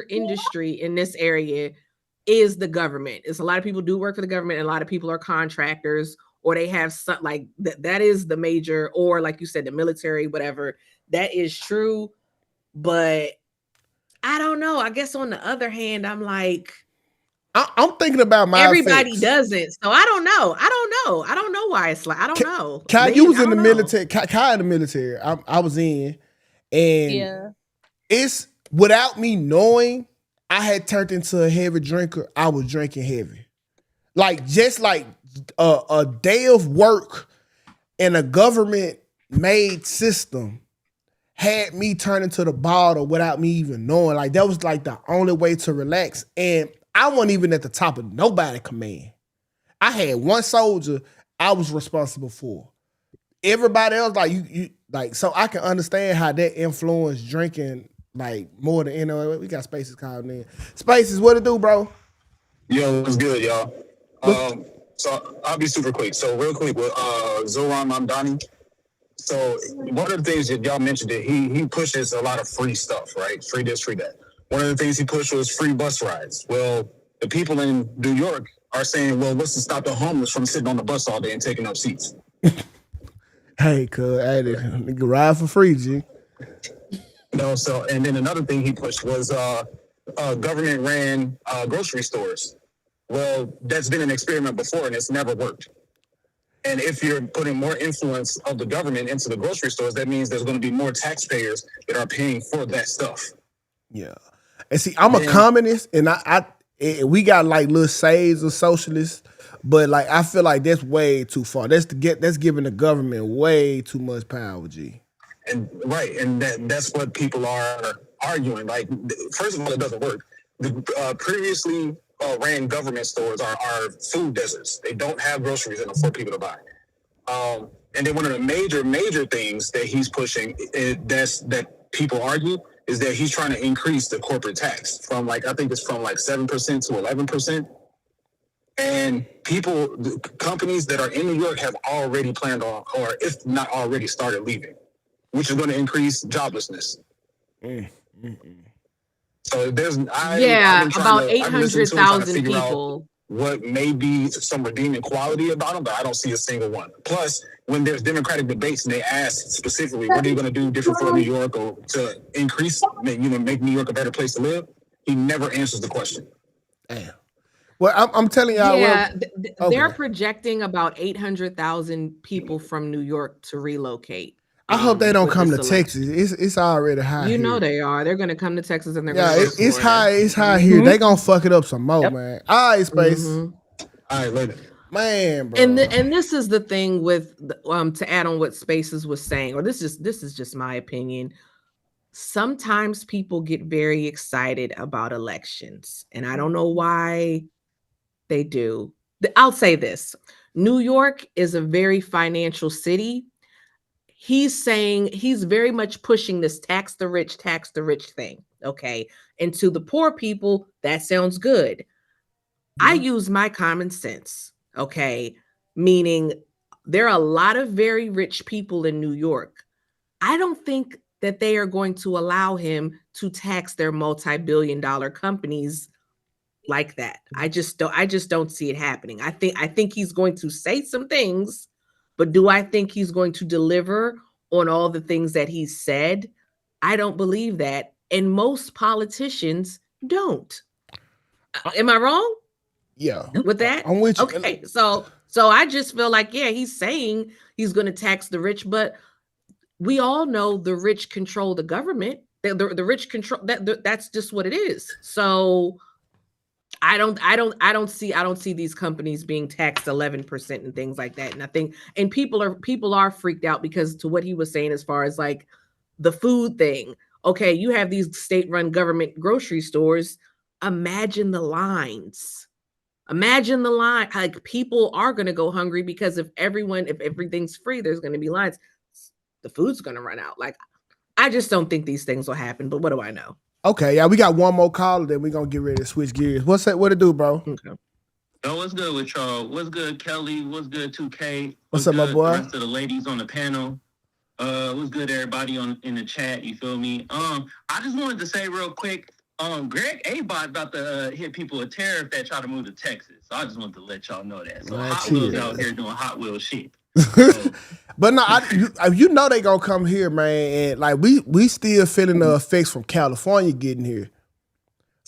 industry in this area is the government. It's a lot of people do work for the government, and a lot of people are contractors, or they have some like that is the major, or like you said, the military, whatever. That is true. But I don't know. I guess on the other hand, I'm like, I'm thinking about my everybody effects. doesn't. So I don't know. I don't know why it's like, I don't know. You was in the military. Kai in the military. I was in, and it's without me knowing, I had turned into a heavy drinker. I was drinking heavy, like just like a day of work in a government made system had me turning to the bottle without me even knowing. Like that was like the only way to relax. And I wasn't even at the top of nobody's command. I had one soldier I was responsible for. Everybody else, like you like, so I can understand how that influenced drinking like more than we got Spaces calling in. Spaces, what it do, bro? Yo, what's good, y'all? So I'll be super quick. So real quick with Zoran Mamdani. So one of the things that y'all mentioned, that he pushes a lot of free stuff, right? Free this, free that. One of the things he pushed was free bus rides. Well, the people in New York are saying, well, what's to stop the homeless from sitting on the bus all day and taking up seats? Hey, nigga ride for free, G. No, so, and then another thing he pushed was government ran grocery stores. Well, that's been an experiment before and it's never worked. And if you're putting more influence of the government into the grocery stores, that means there's going to be more taxpayers that are paying for that stuff. Yeah. And see, I'm a communist, and We got like little shades of socialists, but like I feel like that's way too far. That's giving the government way too much power, G. And that's what people are arguing. Like, first of all, it doesn't work. The previously ran government stores are food deserts. They don't have groceries in them for people to buy. And then one of the major things that he's pushing that people argue is that he's trying to increase the corporate tax from I think it's from 7% to 11%. And companies that are in New York have already planned on, or if not already started leaving, which is going to increase joblessness. So about 800,000 people. What may be some redeeming quality about them, but I don't see a single one. Plus, when there's Democratic debates and they ask specifically, what are you going to do different for New York or to increase, make New York a better place to live? He never answers the question. Damn. Well, I'm telling y'all. Yeah, they're projecting about 800,000 people from New York to relocate. I hope they don't come to Texas. It's already high. You know they are. They're going to come to Texas and they're going to. It's high. It's high here. They gonna fuck it up some more, man. All right, Space. All right, later. Man, bro. And this is the thing with to add on what Spaces was saying, or this is just my opinion. Sometimes people get very excited about elections, and I don't know why they do. I'll say this: New York is a very financial city. He's saying he's very much pushing this tax the rich thing. Okay. And to the poor people, that sounds good. I use my common sense. Okay. Meaning there are a lot of very rich people in New York. I don't think that they are going to allow him to tax their multi-billion-dollar companies like that. I just don't see it happening. I think he's going to say some things. But do I think he's going to deliver on all the things that he said? I don't believe that. And most politicians don't. Am I wrong? Yeah. With that? I'm with you. Okay. So I just feel like, yeah, he's saying he's going to tax the rich, but we all know the rich control the government. The rich control that's just what it is. So I don't see these companies being taxed 11% and things like that. And I think, and people are freaked out because to what he was saying, as far as like the food thing. Okay. You have these state-run government grocery stores. Imagine the lines. Like people are going to go hungry because if everything's free, there's going to be lines. The food's going to run out. Like, I just don't think these things will happen, but what do I know? Okay, yeah, we got one more caller, then we're gonna get ready to switch gears. What it do, bro? Okay. Yo, what's good with y'all? What's good, Kelly? What's good, 2K? What's up, my boy? The rest of the ladies on the panel. What's good, everybody in the chat? You feel me? I just wanted to say real quick, Greg Abbott about to hit people with tariff that try to move to Texas. So I just wanted to let y'all know that. So Hot Wheels out here doing Hot Wheel shit. So, but no, you know they gonna come here, man, and like we still feeling the effects from California getting here.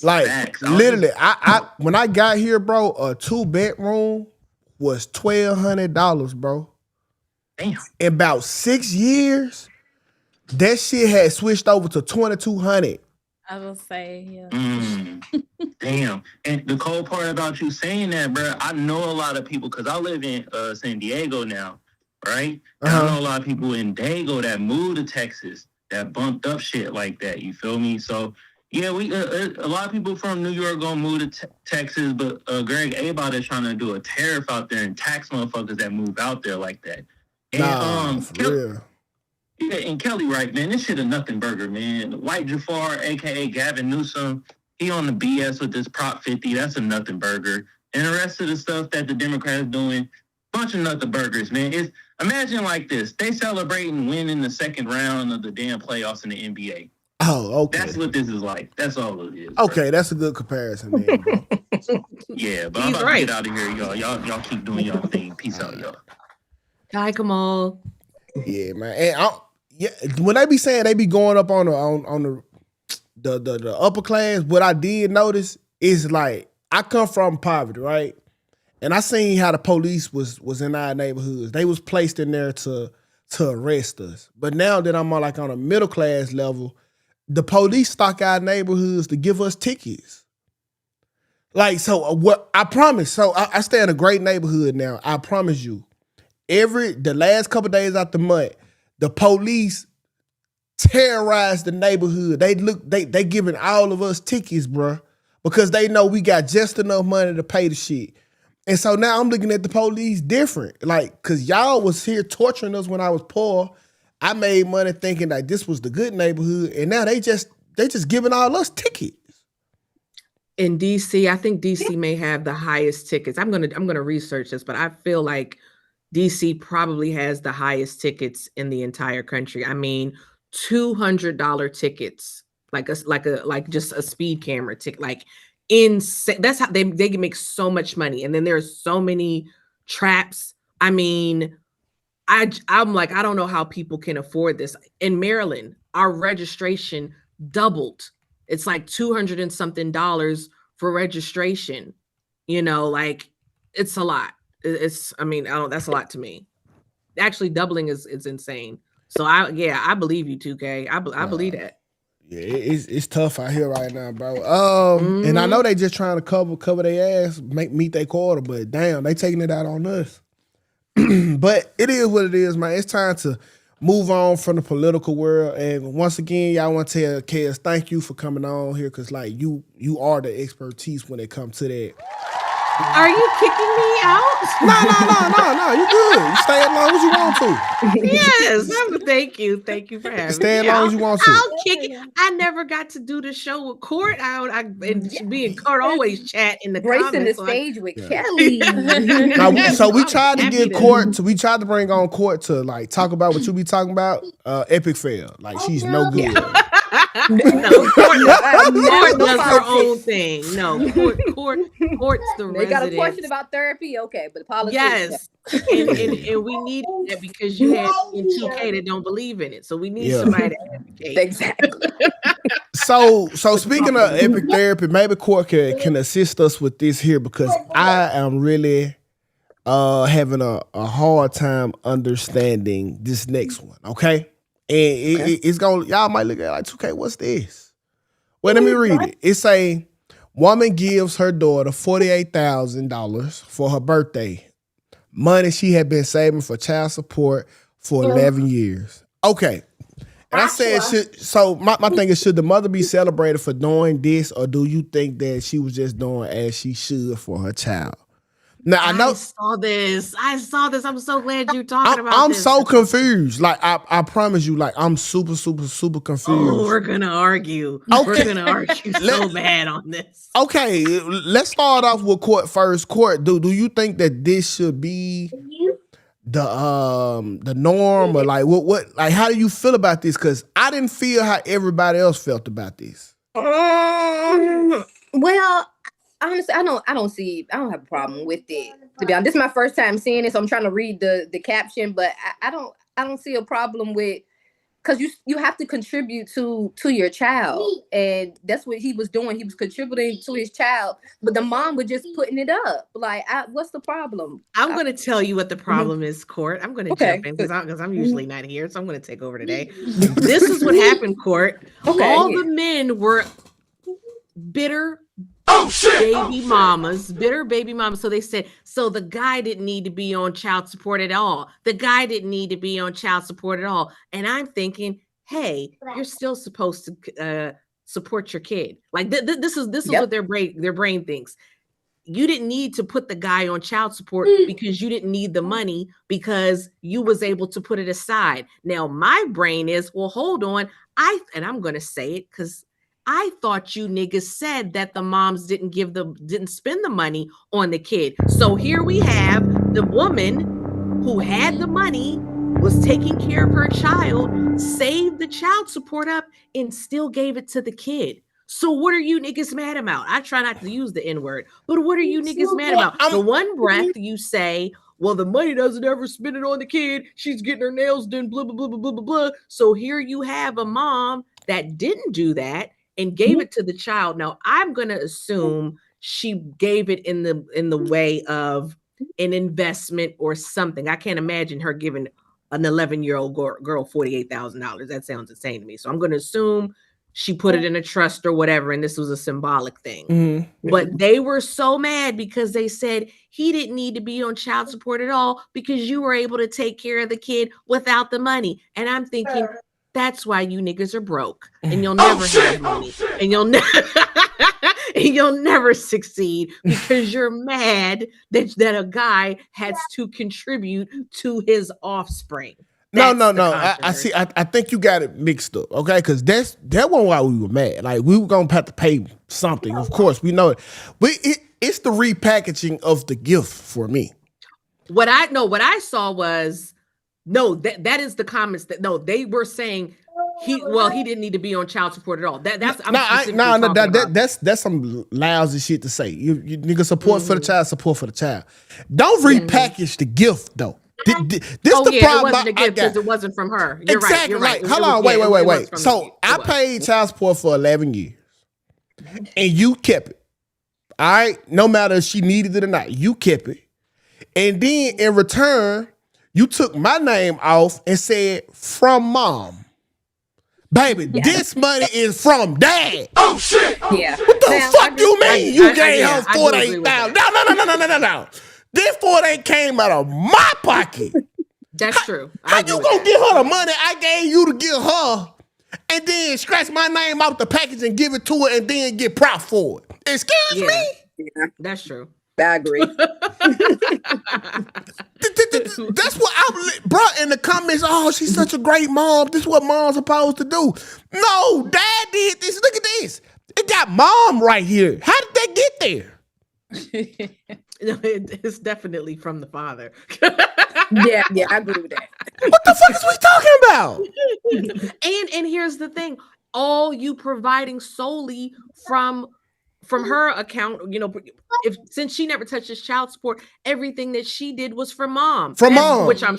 Like facts. Literally, I when I got here, bro, a 2-bedroom was $1,200, bro. Damn. In about 6 years, that shit had switched over to $2,200. I will say, yeah. Damn. And the cold part about you saying that, bro, I know a lot of people, because I live in San Diego now, right? And I know a lot of people in Dago that moved to Texas that bumped up shit like that. You feel me? So, yeah, we a lot of people from New York gonna move to Texas, but Greg Abbott is trying to do a tariff out there and tax motherfuckers that move out there like that. And, for real. Yeah, and Kelly, right, man, this shit a nothing burger, man. White Jafar, a.k.a. Gavin Newsom, he on the BS with this Prop 50. That's a nothing burger. And the rest of the stuff that the Democrats doing, bunch of nothing burgers, man. Imagine like this. They celebrating winning the second round of the damn playoffs in the NBA. Oh, okay. That's what this is like. That's all it is. Okay, bro. That's a good comparison, man, bro. Yeah, but I'm about to get out of here, y'all. Y'all keep doing y'all thing. Peace out, y'all. Hi, Kamal. Yeah, man. And when they be saying they be going up on the upper class, what I did notice is like I come from poverty, right? And I seen how the police was in our neighborhoods. They was placed in there to arrest us. But now that I'm on a middle class level, the police stock our neighborhoods to give us tickets. Like, so what I promise. So I stay in a great neighborhood now. I promise you. The last couple days out the month, the police terrorize the neighborhood. They giving all of us tickets, bro, because they know we got just enough money to pay the shit. And so now I'm looking at the police different, like, cause y'all was here torturing us when I was poor. I made money thinking like this was the good neighborhood, and now they just giving all us tickets. In DC, I think DC may have the highest tickets. I'm gonna research this, but I feel like DC probably has the highest tickets in the entire country. I mean, $200 tickets, like just a speed camera ticket, like insane. That's how they can make so much money. And then there's so many traps. I mean, I'm like, I don't know how people can afford this. In Maryland, our registration doubled. It's like $200 and something for registration. You know, like it's a lot. That's a lot to me. Actually, doubling is insane. So I believe you, 2K. I believe that. Yeah, it's tough out here right now, bro. And I know they just trying to cover their ass, meet their quarter, but damn, they taking it out on us. But it is what it is, man. It's time to move on from the political world. And once again, y'all want to tell Kez, thank you for coming on here, because like you are the expertise when it comes to that. Are you kicking me out? No. You good. You stay as long as you want to. Yes. Thank you for having me. Stay as long as you want to. I'll kick it. I never got to do the show with Court. Me and Court always chat in the Gracing comments. the stage with Kelly. So we tried to get Court. We tried to bring on Court to like talk about what you be talking about. Epic fail. Like she's no good. No, Court does her own thing. No, Court's the resident. They got a question about therapy, okay, but politics. Yes, and we need that because you had in 2K that don't believe in it, so we need somebody to advocate. Exactly. So speaking of epic therapy, maybe Court can assist us with this here, because I am really having a hard time understanding this next one. Okay. And it's gonna, y'all might look at it like, 2K, what's this? Well, let me read it. It's a woman gives her daughter $48,000 for her birthday. Money she had been saving for child support for 11 years. Okay. And I said, my thing is, should the mother be celebrated for doing this, or do you think that she was just doing as she should for her child? Now I know I saw this. I'm so glad you're talking about I'm this. so confused. Like I promise you, like I'm super confused. Oh, we're gonna argue. Okay. We're gonna argue so bad on this. Okay, let's start off with Court first. Court, do you think that this should be the norm, or like what like how do you feel about this? Because I didn't feel how everybody else felt about this. Well, honestly, I don't have a problem with it. To be honest, this is my first time seeing it, so I'm trying to read the caption, but I don't see a problem with, because you have to contribute to your child, and that's what he was doing. He was contributing to his child, but the mom was just putting it up. Like, what's the problem? I'm going to tell you what the problem is, Court. I'm going to jump in because I'm usually not here, so I'm going to take over today. This is what happened, Court. All the men were bitter baby mamas. So they said, so the guy didn't need to be on child support at all. And I'm thinking, hey, you're still supposed to support your kid. Like this is what their brain thinks. You didn't need to put the guy on child support because you didn't need the money, because you was able to put it aside. Now my brain is, well, hold on. I'm going to say it because I thought you niggas said that the moms didn't spend the money on the kid. So here we have the woman who had the money, was taking care of her child, saved the child support up, and still gave it to the kid. So what are you niggas mad about? I try not to use the N-word, but what are you niggas mad about? The one breath you say, well, the money doesn't ever spend it on the kid. She's getting her nails done, blah, blah, blah, blah, blah, blah, blah. So here you have a mom that didn't do that and gave it to the child. Now, I'm going to assume she gave it in the way of an investment or something. I can't imagine her giving an 11-year-old girl $48,000. That sounds insane to me. So I'm going to assume she put it in a trust or whatever, and this was a symbolic thing. But they were so mad because they said he didn't need to be on child support at all because you were able to take care of the kid without the money. And I'm thinking, that's why you niggas are broke and you'll never have money and you'll never and you'll never succeed because you're mad that a guy has to contribute to his offspring. No. I see. I think you got it mixed up, okay? Because that wasn't why we were mad. Like, we were gonna have to pay something. Of course, we know it. But it's the repackaging of the gift for me. What I saw was that is the comments that they were saying he didn't need to be on child support at all. That's some lousy shit to say. You nigga support for the child, support for the child. Don't repackage the gift though. This the problem. It wasn't a gift because it wasn't from her. You're exactly right. Hold on, wait. So I paid child support for 11 years, and you kept it. All right, no matter if she needed it or not, you kept it, and then in return, you took my name off and said from mom. Baby, this money is from dad. Oh shit! Yeah. What the fuck you mean? You gave her $48,000? No. This $48,000 came out of my pocket. That's true. How you gonna give her the money I gave you to give her, and then scratch my name out the package and give it to her, and then get proud for it? Excuse me? Yeah. That's true. I agree. That's what I brought in the comments. Oh, she's such a great mom. This is what mom's supposed to do. No, dad did this. Look at this. It got mom right here. How did they get there? It's definitely from the father. yeah, I agree with that. What the fuck is we talking about? And here's the thing: all you providing solely from her account, since she never touched his child support, everything that she did was for mom. Which I'm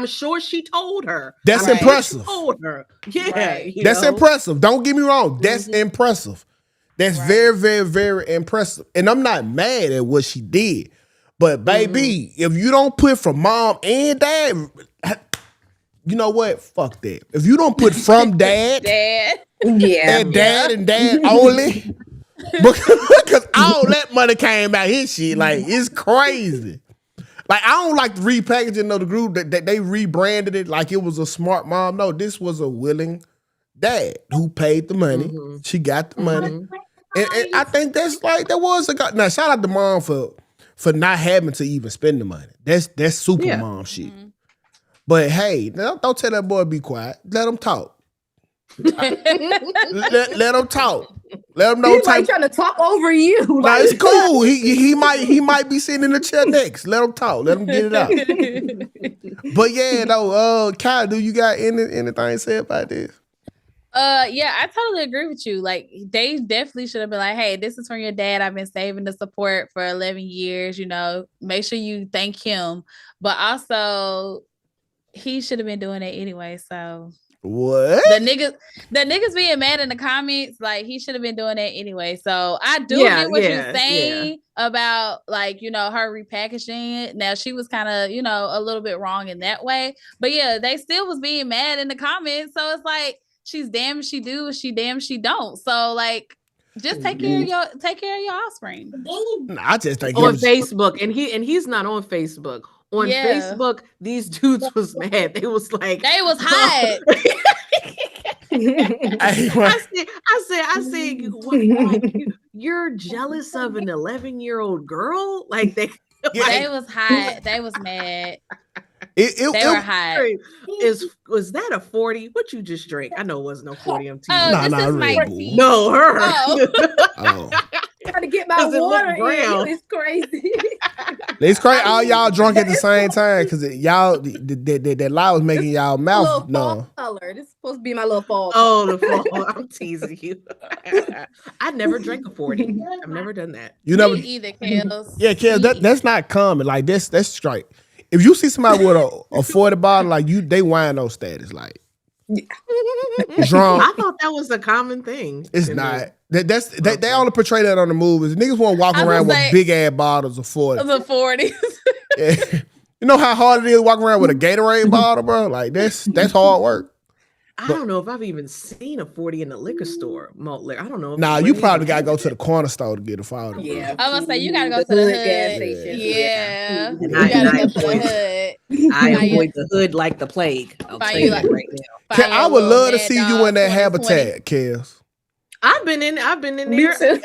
sure she told her. That's impressive. She told her. Yeah. Right. That's impressive. Don't get me wrong. That's impressive. That's very, very, very impressive. And I'm not mad at what she did. But baby, if you don't put from mom and dad, you know what? Fuck that. If you don't put from dad, and dad only, because all that money came out his shit. Like, it's crazy. Like, I don't like the repackaging of the group that they rebranded it like it was a smart mom. No, this was a willing dad who paid the money. She got the money. And I think that's like, that was a guy. Now, shout out to mom for not having to even spend the money. That's super mom shit. But hey, don't tell that boy to be quiet. Let him talk. let him talk. Let him know. He's like trying to talk over you. Nah, it's cool. He might be sitting in the chair next. Let him talk. Let him get it out. But yeah, though, Kyle, do you got anything to say about this? Yeah, I totally agree with you. Like, they definitely should have been like, hey, this is from your dad. I've been saving the support for 11 years, make sure you thank him. But also, he should have been doing it anyway. So what? The niggas being mad in the comments, like, he should have been doing that anyway. So I do get what you're saying about, like, her repackaging it. Now, she was kind of, a little bit wrong in that way. But yeah, they still was being mad in the comments. So it's like, she's damn she do, she damn she don't. So, like, just take care of your offspring. I just think on Facebook, and he's not on Facebook. On Facebook, these dudes was mad. They was hot. I said, you're jealous of an 11-year-old girl? Like, they was hot. They was mad. They were hot. Was that a 40? What you just drank? I know it wasn't no 40 on TV. This is my tea. No, her. Oh. Trying to get my water in. It's crazy. It's crazy. All y'all drunk at the same time because y'all that lie was making y'all mouth numb. Color. This is supposed to be my little fall. Oh, the fall. I'm teasing you. I never drank a 40. I've never done that. You never either, Kels. Yeah, Kels, that's not common. Like, that's straight. If you see somebody with a 40 bottle, like, they wino status, like, drunk. I thought that was a common thing. It's not. They only portray that on the movies. Niggas want to walk around with big ass bottles of 40. Of the 40s. Yeah. You know how hard it is to walk around with a Gatorade bottle, bro? Like, that's hard work. I don't know if I've even seen a 40 in the liquor store malt liquor. I don't know. Nah, you probably gotta go to the corner store to get a 40. Yeah, I was gonna say you gotta go to the hood gas station. Yeah, And you gotta go to the hood. I avoid the hood like the plague. I'll tell you that right now. I would love to see you in that habitat, Kels. I've been in there,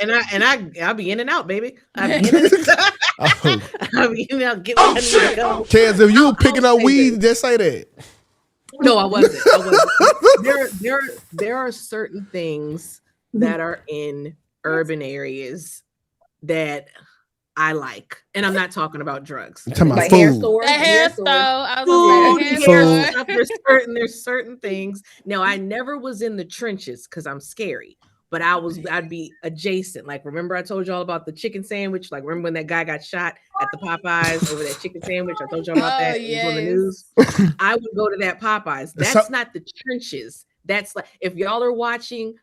and I'll be in and out, baby. I'll be in and out. I'll be in and out. Get what I need to go. Kels, if you picking up weed, just say that. No, I wasn't. There are certain things that are in urban areas that I like, and I'm not talking about drugs. I'm talking about Like food. hair store. The hair store. I was Food, gonna say hair stuff. There's certain things. Now, I never was in the trenches because I'm scary, but I'd be adjacent. Like, remember I told y'all about the chicken sandwich? Like, remember when that guy got shot at the Popeyes over that chicken sandwich? I told y'all about that. It was on the news. I would go to that Popeyes. That's not the trenches. That's like, if y'all are watching,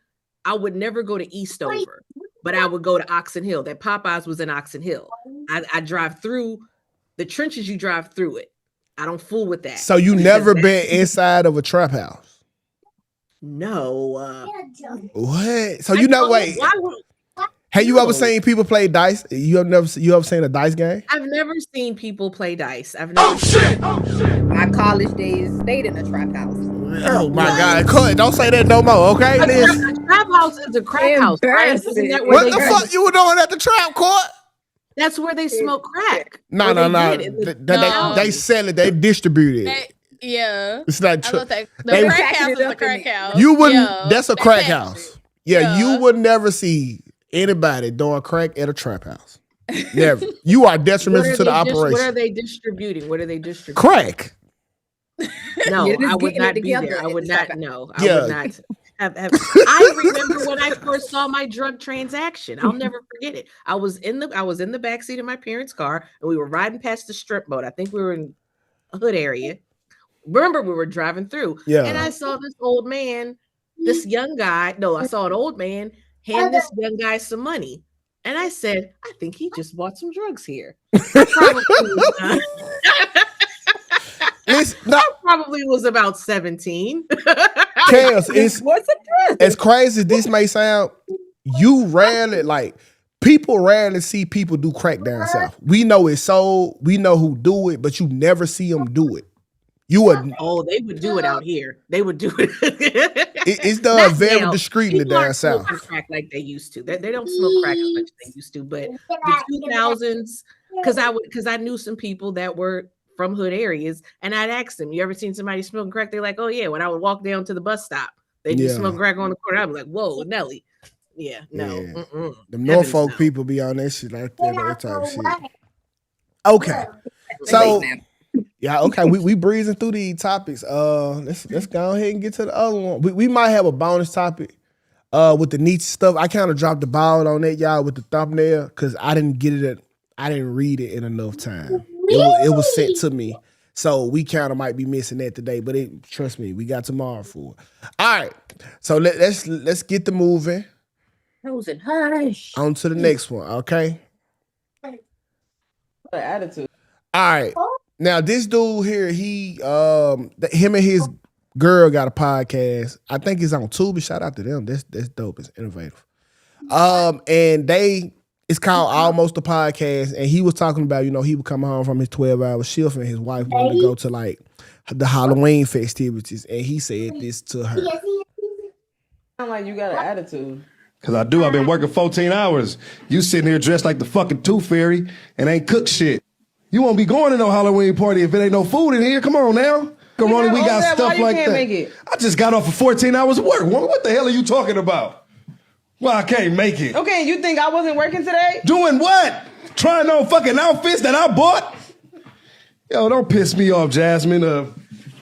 I would never go to Eastover, but I would go to Oxon Hill. That Popeyes was in Oxon Hill. I drive through the trenches. You drive through it. I don't fool with that. So you never been inside of a trap house? No. What? So wait. Have you ever seen people play dice? You ever seen a dice game? I've never seen people play dice. I've never. My college days stayed in a trap house. Oh my God! Don't say that no more, okay? A trap house is a crack house, right? Isn't that what the fuck you were doing at the trap court? That's where they smoke crack. No. They sell it. They distribute it. Yeah. It's not true. The crack house is a crack house. You wouldn't. That's a crack house. Yeah, you would never see anybody doing crack at a trap house. Never. You are detrimental to the operation. What are they distributing? Crack. No, I would not be there. I would not know. I would not have. I remember when I first saw my drug transaction. I'll never forget it. I was in the backseat of my parents' car, and we were riding past the strip boat. I think we were in a hood area. Remember, we were driving through, and I saw this old man, this young guy. No, I saw an old man hand this young guy some money, and I said, "I think he just bought some drugs here." I probably was about 17. Chaos, as crazy as this may sound, people rarely see people do crack down south. We know it's sold, we know who do it, but you never see them do it. They would do it out here. They would do it. It's done very discreetly down south. Crack like they used to. They don't smoke crack as much as they used to, but the 2000s, because I knew some people that were from hood areas, and I'd ask them, "You ever seen somebody smoking crack?" They're like, "Oh yeah." When I would walk down to the bus stop, they just smoke crack on the corner. I'd be like, "Whoa, Nelly." Yeah, no. Yeah. The Norfolk people be on that shit like that type of shit. Okay, so okay, we breezing through these topics. Let's go ahead and get to the other one. We might have a bonus topic with the Nietzsche stuff. I kind of dropped the ball on that, y'all, with the thumbnail because I didn't get it. I didn't read it in enough time. It was sent to me, so we kind of might be missing that today. But trust me, we got tomorrow for it. All right, so let's get the moving. On to the next one, okay? Attitude. All right, now this dude here, him and his girl got a podcast. I think it's on Tubi. Shout out to them. That's dope. It's innovative. And it's called Almost a Podcast, and he was talking about, he would come home from his 12-hour shift, and his wife wanted to go to like the Halloween festivities, and he said this to her. Sound like you got an attitude. Cause I do. I've been working 14 hours. You sitting here dressed like the fucking Tooth Fairy and ain't cooked shit. You won't be going to no Halloween party if it ain't no food in here. Come on now. Corona, we got stuff like that. I just got off for 14 hours of work. Woman, what the hell are you talking about? Well, I can't make it. Okay, you think I wasn't working today? Doing what? Trying on fucking outfits that I bought? Yo, don't piss me off, Jasmine.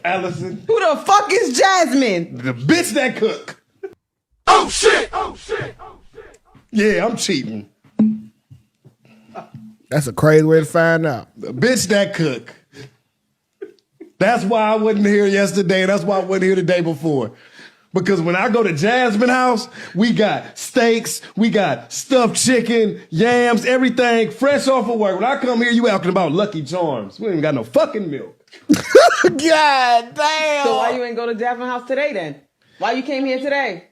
Allison. Who the fuck is Jasmine? The bitch that cook. Oh shit! Oh shit! Oh shit! Yeah, I'm cheating. That's a crazy way to find out. The bitch that cook. That's why I wasn't here yesterday. That's why I wasn't here the day before. Because when I go to Jasmine house, we got steaks, we got stuffed chicken, yams, everything fresh off of work. When I come here, you asking about Lucky Charms. We ain't got no fucking milk. God damn. So why you ain't go to Jasmine house today then? Why you came here today?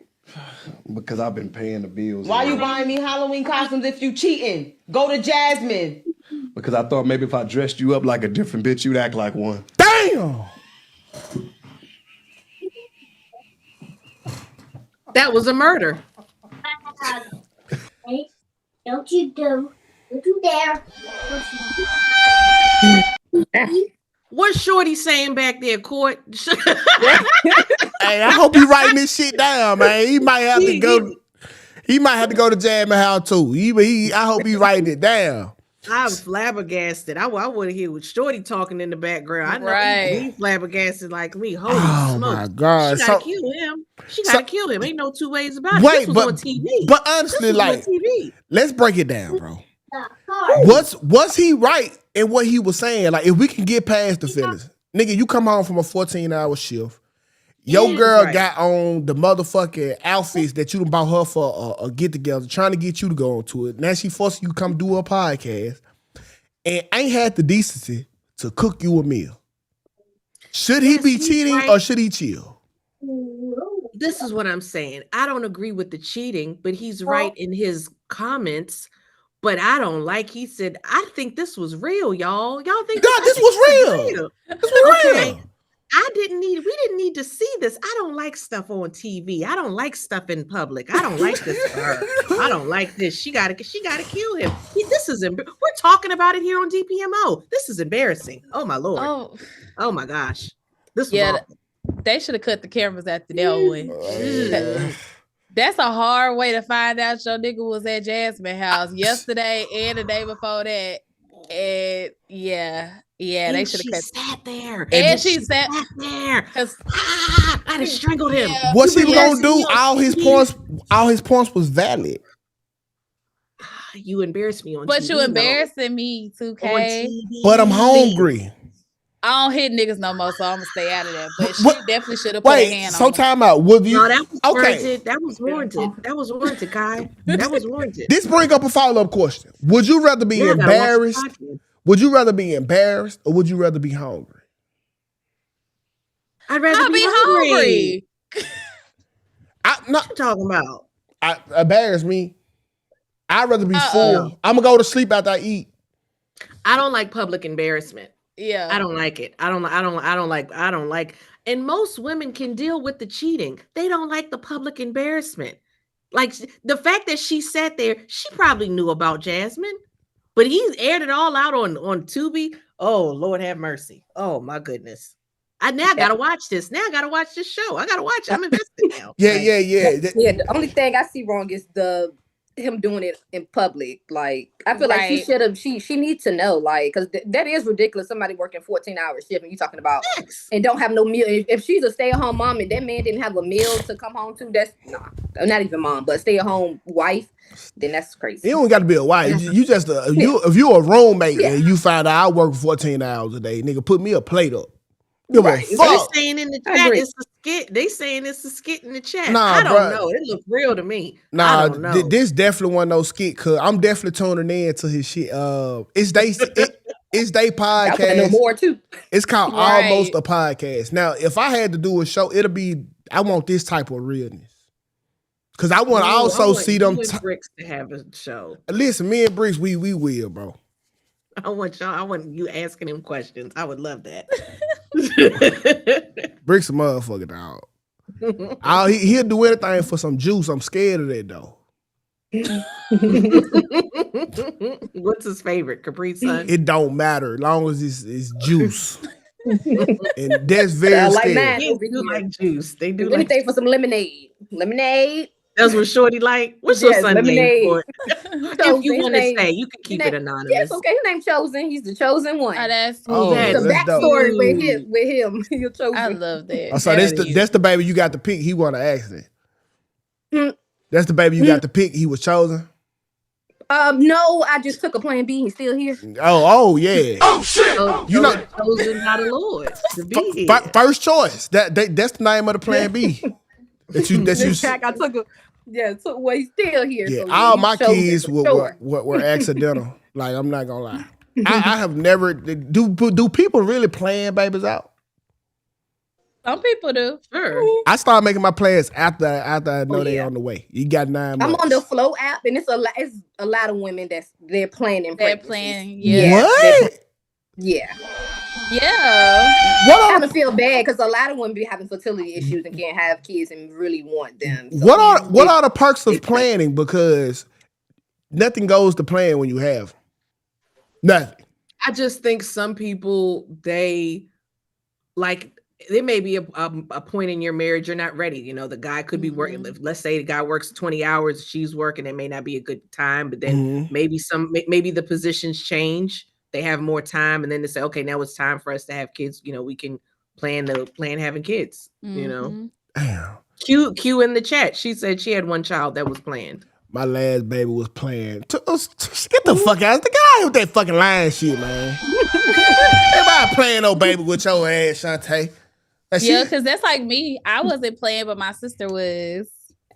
Because I've been paying the bills. Why you buying me Halloween costumes if you cheating? Go to Jasmine. Because I thought maybe if I dressed you up like a different bitch, you'd act like one. Damn! That was a murder. Hey, don't you dare. What's Shorty saying back there, Court? Hey, I hope you writing this shit down, man. He might have to go. He might have to go to Jasmine House too. I hope he writing it down. I'm flabbergasted. I want to hear what Shorty talking in the background. I know he's flabbergasted like me. Holy smoke. My God. She gotta kill him. She gotta kill him. Ain't no two ways about it. This was on TV. But honestly, like, let's break it down, bro. Was he right in what he was saying? Like, if we can get past the feelings. Nigga, you come home from a 14-hour shift. Your girl got on the motherfucking outfits that you done bought her for a get-together, trying to get you to go onto it. Now she forcing you to come do a podcast and ain't had the decency to cook you a meal. Should he be cheating or should he chill? This is what I'm saying. I don't agree with the cheating, but he's right in his comments. But I don't like, he said, I think this was real, y'all. Y'all think this was real. This was real. We didn't need to see this. I don't like stuff on TV. I don't like stuff in public. I don't like this for her. I don't like this. She gotta kill him. We're talking about it here on DPMO. This is embarrassing. Oh my Lord. Oh my gosh. This was they should have cut the cameras after that one. That's a hard way to find out your nigga was at Jasmine House yesterday and the day before that. And they should have cut. Sat there, and she sat there. I'd have strangled him. What she was gonna do? All his points was valid. You embarrassed me on but TV. You embarrassing me, 2K. But I'm hungry. I don't hit niggas no more, so I'm gonna stay out of that. But she definitely should have put a hand on so time out. Would you? No, that was warranted. That was warranted. That was warranted, Kai. That was warranted. This brings up a follow-up question. Would you rather be embarrassed? Would you rather be embarrassed or would you rather be hungry? I'd rather be hungry. What you talking about? Embarrass me. I'd rather be full. I'm gonna go to sleep after I eat. I don't like public embarrassment. Yeah. I don't like it. I don't like. And most women can deal with the cheating. They don't like the public embarrassment. Like the fact that she sat there, she probably knew about Jasmine, but he aired it all out on Tubi. Oh, Lord have mercy. Oh my goodness. I gotta watch this. Now I gotta watch this show. I gotta watch it. I'm invested now. Yeah. The only thing I see wrong is him doing it in public. Like I feel like she needs to know, like, because that is ridiculous. Somebody working 14-hour shift and you talking about and don't have no meal. If she's a stay-at-home mom and that man didn't have a meal to come home to, that's not even mom, but stay-at-home wife, then that's crazy. You don't got to be a wife. You just if you a roommate and you find out I work 14 hours a day, nigga, put me a plate up. Right. They're saying in the chat it's a skit. They saying it's a skit in the chat. I don't know. It looked real to me. I don't know. This definitely wasn't no skit. Cause I'm definitely tuning in to his shit. It's they podcast. I know more too. It's called Almost a Podcast. Now, if I had to do a show, I want this type of realness. Cause I want to also see them. Bricks to have a show. Listen, me and Bricks, we will, bro. I want you asking him questions. I would love that. Brick's a motherfucker, dog. He'll do anything for some juice. I'm scared of that, though. What's his favorite? Capri Sun? It don't matter as long as it's juice. And that's very scary. They do like juice. They do anything for some lemonade. Lemonade. That's what Shorty like. What's your son name for it? If you want to say, you can keep it anonymous. Yes, okay. His name Chosen. He's the chosen one. Oh, that's the backstory with him. You're chosen. I love that. Oh, so that's the baby you got to pick. He won an accident. That's the baby you got to pick. He was chosen. No, I just took a plan B. He's still here. Oh yeah. Oh shit. You know, chosen by the Lord to be here. First choice. That's the name of the plan B. That you. I took a. Yeah, so he's still here. Yeah, so all my kids were accidental. Like, I'm not gonna lie. I have never. Do people really plan babies out? Some people do. Sure. I start making my plans after I know they're on the way. You got 9 months. I'm on the Flow app, and it's a lot of women they're planning. They're pregnancies. planning. Yeah. What? Yeah. Yeah. I kind of feel bad because a lot of women be having fertility issues and can't have kids and really want them. So What are the perks of planning? Because nothing goes to plan when you have nothing. I just think some people, they like, there may be a point in your marriage you're not ready. You know, the guy could be working. Let's say the guy works 20 hours, she's working. It may not be a good time, but then maybe the positions change. They have more time, and then they say, okay, now it's time for us to have kids. You know, we can plan having kids. You know, Damn. Q in the chat. She said she had one child that was planned. My last baby was planned. Get the fuck out. Get out with that fucking lying shit, man. Everybody playing no baby with your ass, Shantae. Yeah, because that's like me. I wasn't playing, but my sister was.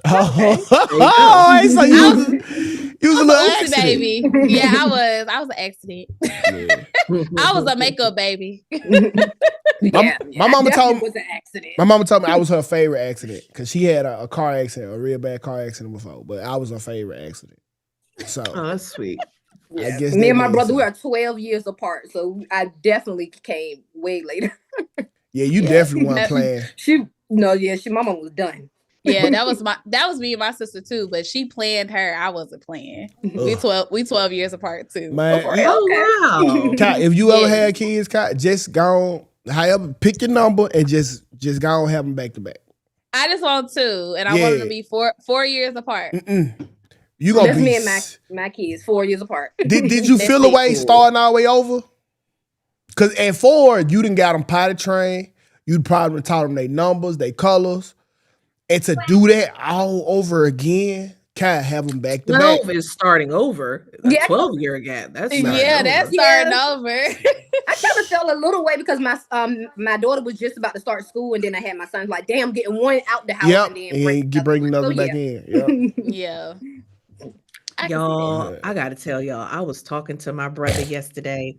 Oh, so you was a little accident. Baby. Yeah, I was. I was an accident. Yeah. I was a makeup baby. My mama told me it was an accident. My mama told me I was her favorite accident because she had a car accident, a real bad car accident before, but I was her favorite accident. So that's sweet. I guess me and my brother, we are 12 years apart, so I definitely came way later. Yeah, you definitely weren't playing. My mom was done. Yeah, that was me and my sister too, but she planned her. I wasn't playing. We 12 years apart too. Man, wow. Kai, if you ever had kids, Kai, just go on, however, pick your number and just go on have them back to back. I just want 2, and I want them to be 4 years apart. You gonna That's be me and my kids 4 years apart. Did you feel the way starting all the way over? Because at 4, you done got them potty trained. You'd probably taught them their numbers, their colors. And to do that all over again, can't have them back to back. 12 is starting over. A 12-year gap. That's starting over. I kind of felt a little way because my daughter was just about to start school, and then I had my son like, damn, getting one out the house and then bring another back in. Yep. Yeah. Y'all, I gotta tell y'all, I was talking to my brother yesterday,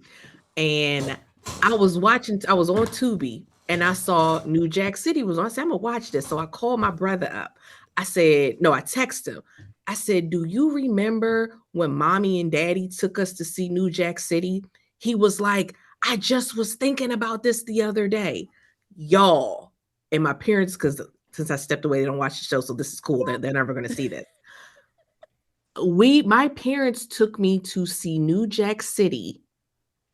and I was on Tubi, and I saw New Jack City was on. I said, I'm gonna watch this. So I called my brother up. I texted him. I said, do you remember when mommy and daddy took us to see New Jack City? He was like, I just was thinking about this the other day. Y'all, and my parents, because since I stepped away, they don't watch the show, so this is cool. They're never gonna see this. My parents took me to see New Jack City.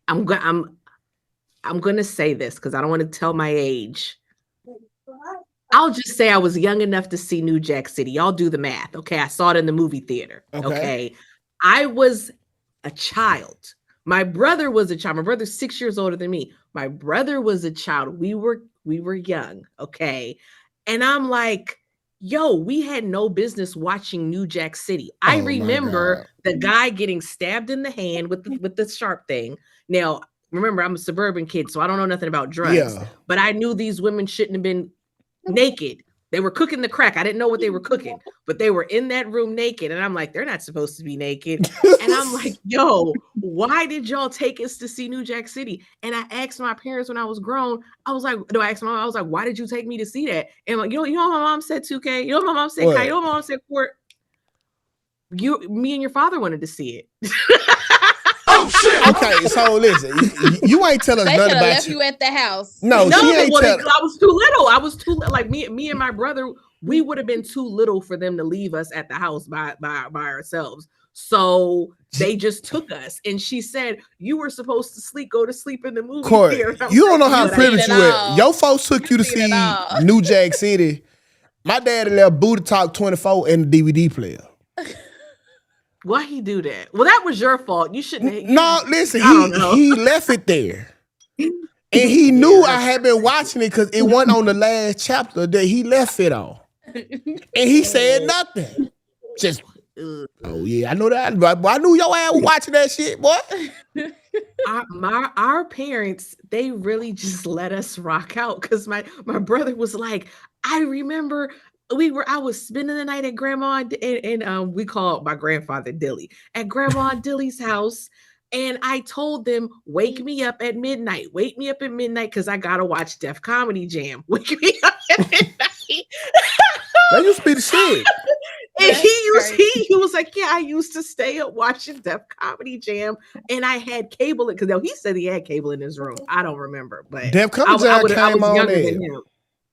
I'm gonna say this because I don't want to tell my age. I'll just say I was young enough to see New Jack City. Y'all do the math. Okay. I saw it in the movie theater. Okay. I was a child. My brother was a child. My brother's 6 years older than me. My brother was a child. We were young. Okay. And I'm like, yo, we had no business watching New Jack City. I remember the guy getting stabbed in the hand with the sharp thing. Now, remember, I'm a suburban kid, so I don't know nothing about drugs. But I knew these women shouldn't have been naked. They were cooking the crack. I didn't know what they were cooking, but they were in that room naked. And I'm like, they're not supposed to be naked. And I'm like, yo, why did y'all take us to see New Jack City? And I asked my parents when I was grown, I was like, why did you take me to see that? And like, you know what my mom said, 2K? You know what my mom said, Kai? You know what my mom said, Court? Me and your father wanted to see it. Okay, so listen, you ain't tell us nothing about left you at the house. No, she ain't tell. I was too little. I was too like me and my brother. We would have been too little for them to leave us at the house by ourselves. So they just took us, and she said, "You were supposed to go to sleep in the movie theater." You don't know how privileged you were. Your folks took you to see New Jack City. My daddy left Booty Talk 24 and the DVD player. Why he do that? Well, that was your fault. You shouldn't. No, listen, he left it there. And he knew I had been watching it because it wasn't on the last chapter that he left it on. And he said nothing. Just, oh yeah, I know that. But I knew your ass was watching that shit, boy. Our parents, they really just let us rock out because my brother was like, I remember I was spending the night at grandma and we called my grandfather Dilly at grandma Dilly's house. And I told them, wake me up at midnight. Wake me up at midnight because I gotta watch Def Comedy Jam. Wake me up at midnight. That used to be the shit. And he was like, yeah, I used to stay up watching Def Comedy Jam, and I had cable because he said he had cable in his room. I don't remember, but Def Comedy Jam came on younger there. than him.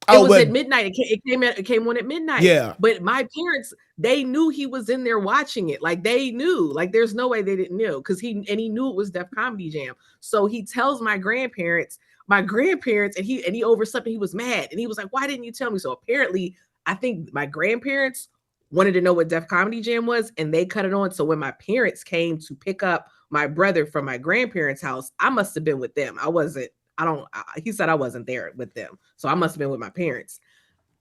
It was at midnight. It came on at midnight. Yeah. But my parents, they knew he was in there watching it. Like they knew. Like there's no way they didn't know because he knew it was Def Comedy Jam. So he tells my grandparents, and he overslept and he was mad. And he was like, why didn't you tell me? So apparently, I think my grandparents wanted to know what Def Comedy Jam was, and they cut it on. So when my parents came to pick up my brother from my grandparents' house, I must have been with them. He said I wasn't there with them. So I must have been with my parents.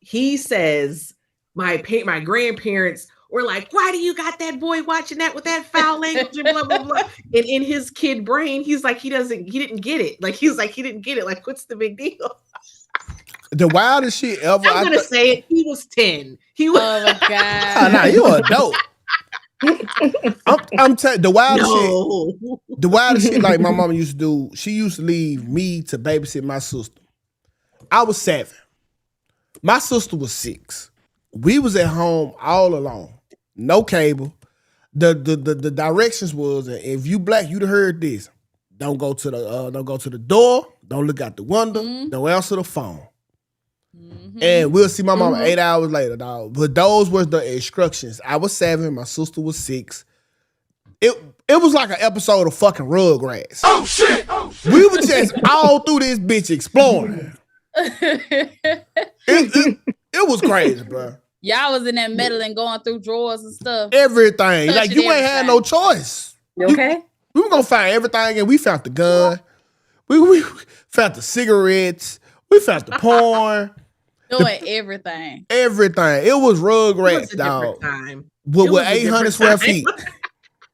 He says my grandparents were like, why do you got that boy watching that with that foul language and blah, blah, blah. And in his kid brain, he's like, he didn't get it. Like, he's like, he didn't get it. Like, what's the big deal? The wildest shit ever. I'm going to say it. He was 10. He was. Oh my God. Nah, you an adult. I'm telling the wildest shit. The wildest shit like my mama used to do. She used to leave me to babysit my sister. I was 7. My sister was 6. We was at home all alone. No cable. The directions was if you black, you'd have heard this. Don't go to the door. Don't look out the window. Don't answer the phone. And we'll see my mama 8 hours later, dog. But those were the instructions. I was 7, my sister was 6. It was like an episode of fucking Rugrats. Oh shit! We were just all through this bitch exploring. It was crazy, bro. Y'all was in that meddling, going through drawers and stuff. Everything. Like you ain't had no choice. You okay? We were gonna find everything, and we found the gun. We found the cigarettes. We found the porn. Doing everything. Everything. It was Rugrats, dog. With 800 square feet.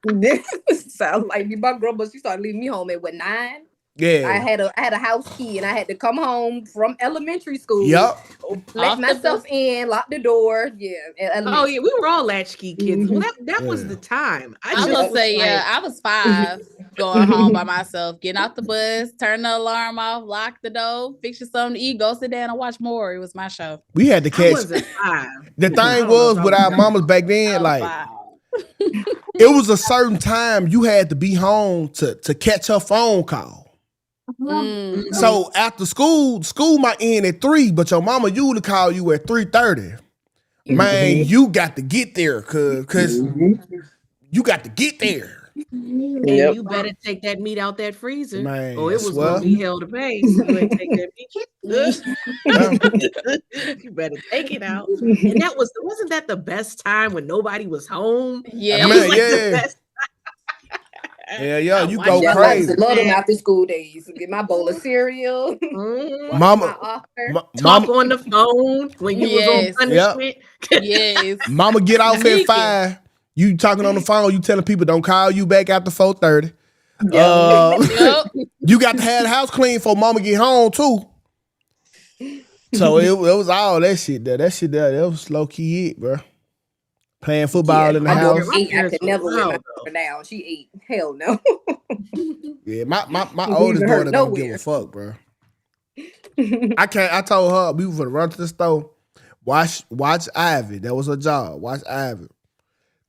This sounds like my grandma. She started leaving me home at 9. Yeah. I had a house key and I had to come home from elementary school. Yep. Let myself in, lock the door. Yeah. Oh yeah, we were all latchkey kids. Well, that was the time. I was gonna say, I was 5 going home by myself, getting out the bus, turn the alarm off, lock the door, fix you something to eat, go sit down and watch more. It was my show. We had to catch. The thing was with our mamas back then, like it was a certain time you had to be home to catch her phone call. So after school might end at 3, but your mama usually call you at 3:30. Man, you got to get there cause you got to get there. And you better take that meat out that freezer. Man, it was gonna be hell to pay. So you better take that meat. You better take it out. And wasn't that the best time when nobody was home? Yeah, man, the best. Yeah, you go crazy. I love them after school days. Get my bowl of cereal. Mama talk on the phone when you was on punishment. Yes. Mama get off at 5. You talking on the phone, you telling people don't call you back after 4:30. You got to have the house clean before mama get home too. So it was all that shit there. That was low key it, bro. Playing football in the house. I could never let her down. She ate. Hell no. Yeah, my oldest daughter don't give a fuck, bro. I told her we were gonna run to the store, watch Ivy. That was her job. Watch Ivy.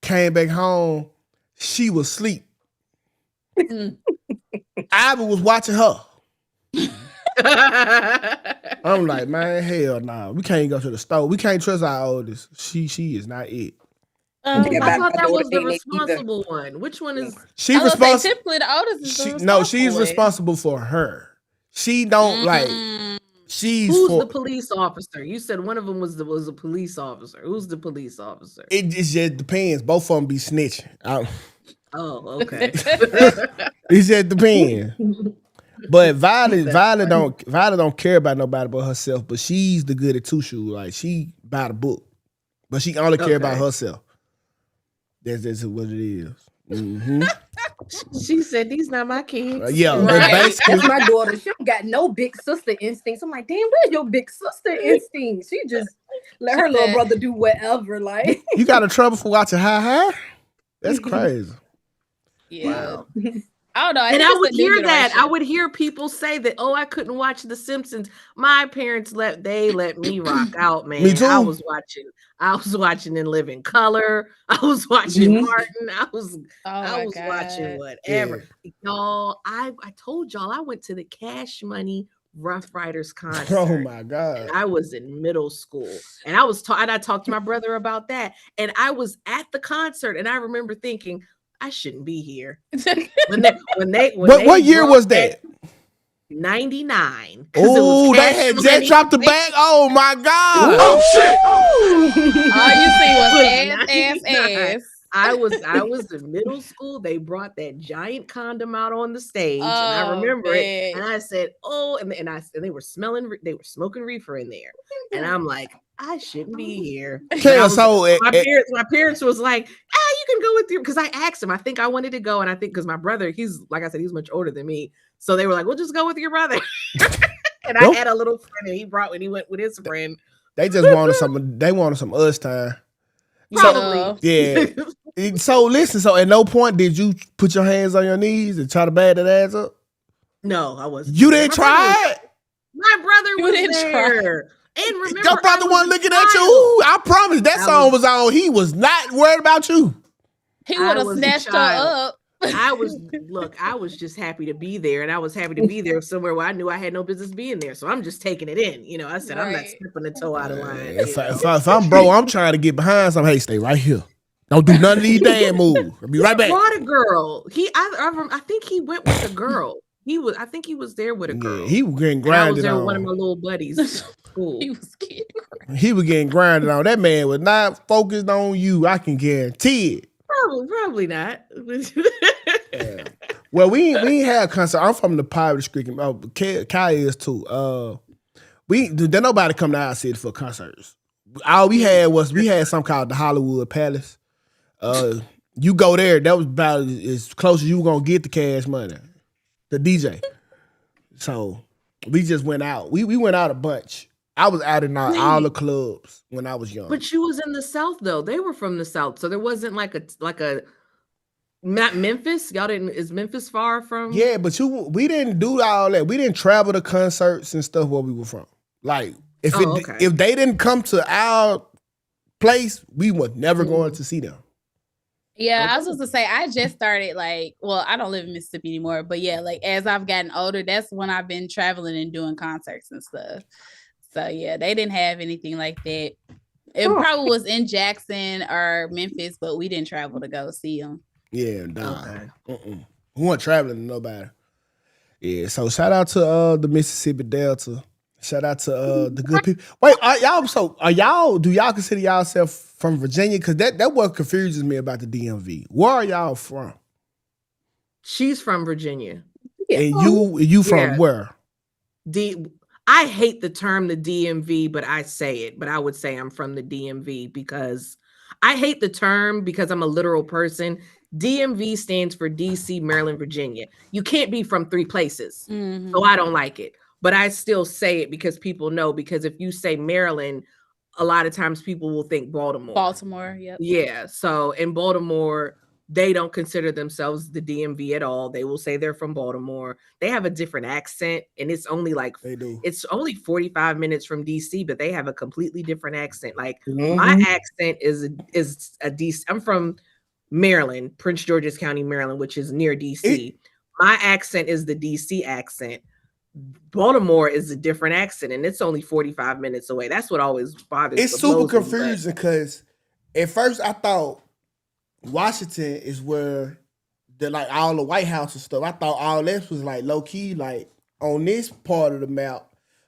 Came back home, she was asleep. Ivy was watching her. I'm like, man, hell nah. We can't go to the store. We can't trust our oldest. She is not it. I thought that was the responsible one. Which one is? She's responsible. Typically, the oldest is No, she's responsible for her. She don't like. Who's the police officer? You said one of them was a police officer. Who's the police officer? It just depends. Both of them be snitching. Oh, okay. It just depends. But Violet don't care about nobody but herself. But she's the goody two shoes. Like she buy the book, but she only care about herself. That's what it is. Mm-hmm. She said, "These not my kids." That's my daughter. She don't got no big sister instincts. I'm like, damn, where's your big sister instincts? She just let her little brother do whatever. Like, you got in trouble for watching Hi Hi? That's crazy. Yeah. Wow. I don't know. And I would hear that. I would hear people say that, oh, I couldn't watch The Simpsons. My parents let me rock out, man. Me too. I was watching In Living Color. I was watching Martin. I was watching whatever. Yeah. Y'all, I told y'all I went to the Cash Money Rough Riders concert. Oh my God. And I was in middle school. And I talked to my brother about that. And I was at the concert and I remember thinking, I shouldn't be here. What year was that? 99. Oh, they had just dropped the bag. Oh my God. Oh shit. All you see was ass. I was in middle school. They brought that giant condom out on the stage, and I remember it. And I said, "Oh," and they were smoking reefer in there, and I'm like, I shouldn't be here. My parents was like, you can go with you, because I asked him. I think I wanted to go, and I think because my brother, he's like I said, he's much older than me, so they were like, "We'll just go with your brother." And I had a little friend, and he went with his friend. They just wanted some us time. Probably. Yeah. So listen. So at no point did you put your hands on your knees and try to bag that ass up? No, I wasn't. You didn't try it. My brother was there. And remember, your brother wasn't looking at you. I promise that song was on. He was not worried about you. He would have snatched her up. I was just happy to be there, and I was happy to be there somewhere where I knew I had no business being there. So I'm just taking it in. I said, I'm not stepping a toe out of line. If I'm bro, I'm trying to get behind some. Hey, stay right here. Don't do none of these damn moves. I'll be right back. Brought a girl. I think he went with a girl. I think he was there with a girl. Yeah, he was getting grinded on. I was there with one of my little buddies. Cool. He was getting grinded on. That man was not focused on you. I can guarantee it. Probably not. Yeah. Well, we ain't had a concert. I'm from the Poverty District. Kai is too. There nobody come to our city for concerts. All we had something called the Hollywood Palace. You go there, that was about as close as you were gonna get the Cash Money, the DJ. So we just went out. We went out a bunch. I was out in all the clubs when I was young. But you was in the South though. They were from the South, so there wasn't like a not Memphis. Y'all didn't. Is Memphis far from? Yeah, but we didn't do all that. We didn't travel to concerts and stuff where we were from. Like if they didn't come to our place, we were never going to see them. Yeah, I was supposed to say, I just started I don't live in Mississippi anymore, but yeah, as I've gotten older, that's when I've been traveling and doing concerts and stuff. So yeah, they didn't have anything like that. It probably was in Jackson or Memphis, but we didn't travel to go see them. Yeah, nah. Okay. We weren't traveling to nobody. Yeah, so shout out to the Mississippi Delta. Shout out to the good people. Wait, do y'all consider yourself from Virginia? Because that what confuses me about the DMV. Where are y'all from? She's from Virginia. And you from where? I hate the term the DMV, but I say it. But I would say I'm from the DMV because I hate the term because I'm a literal person. DMV stands for DC, Maryland, Virginia. You can't be from three places. Mm-hmm. So I don't like it. But I still say it because people know, because if you say Maryland, a lot of times people will think Baltimore. Baltimore, yep. Yeah. So in Baltimore, they don't consider themselves the DMV at all. They will say they're from Baltimore. They have a different accent, and it's only it's only 45 minutes from DC, but they have a completely different accent. Like my accent is a DC. I'm from Maryland, Prince George's County, Maryland, which is near DC. My accent is the DC accent. Baltimore is a different accent, and it's only 45 minutes away. That's what always bothers me. It's super confusing because at first I thought Washington is where all the White House and stuff. I thought all this was low key, on this part of the map,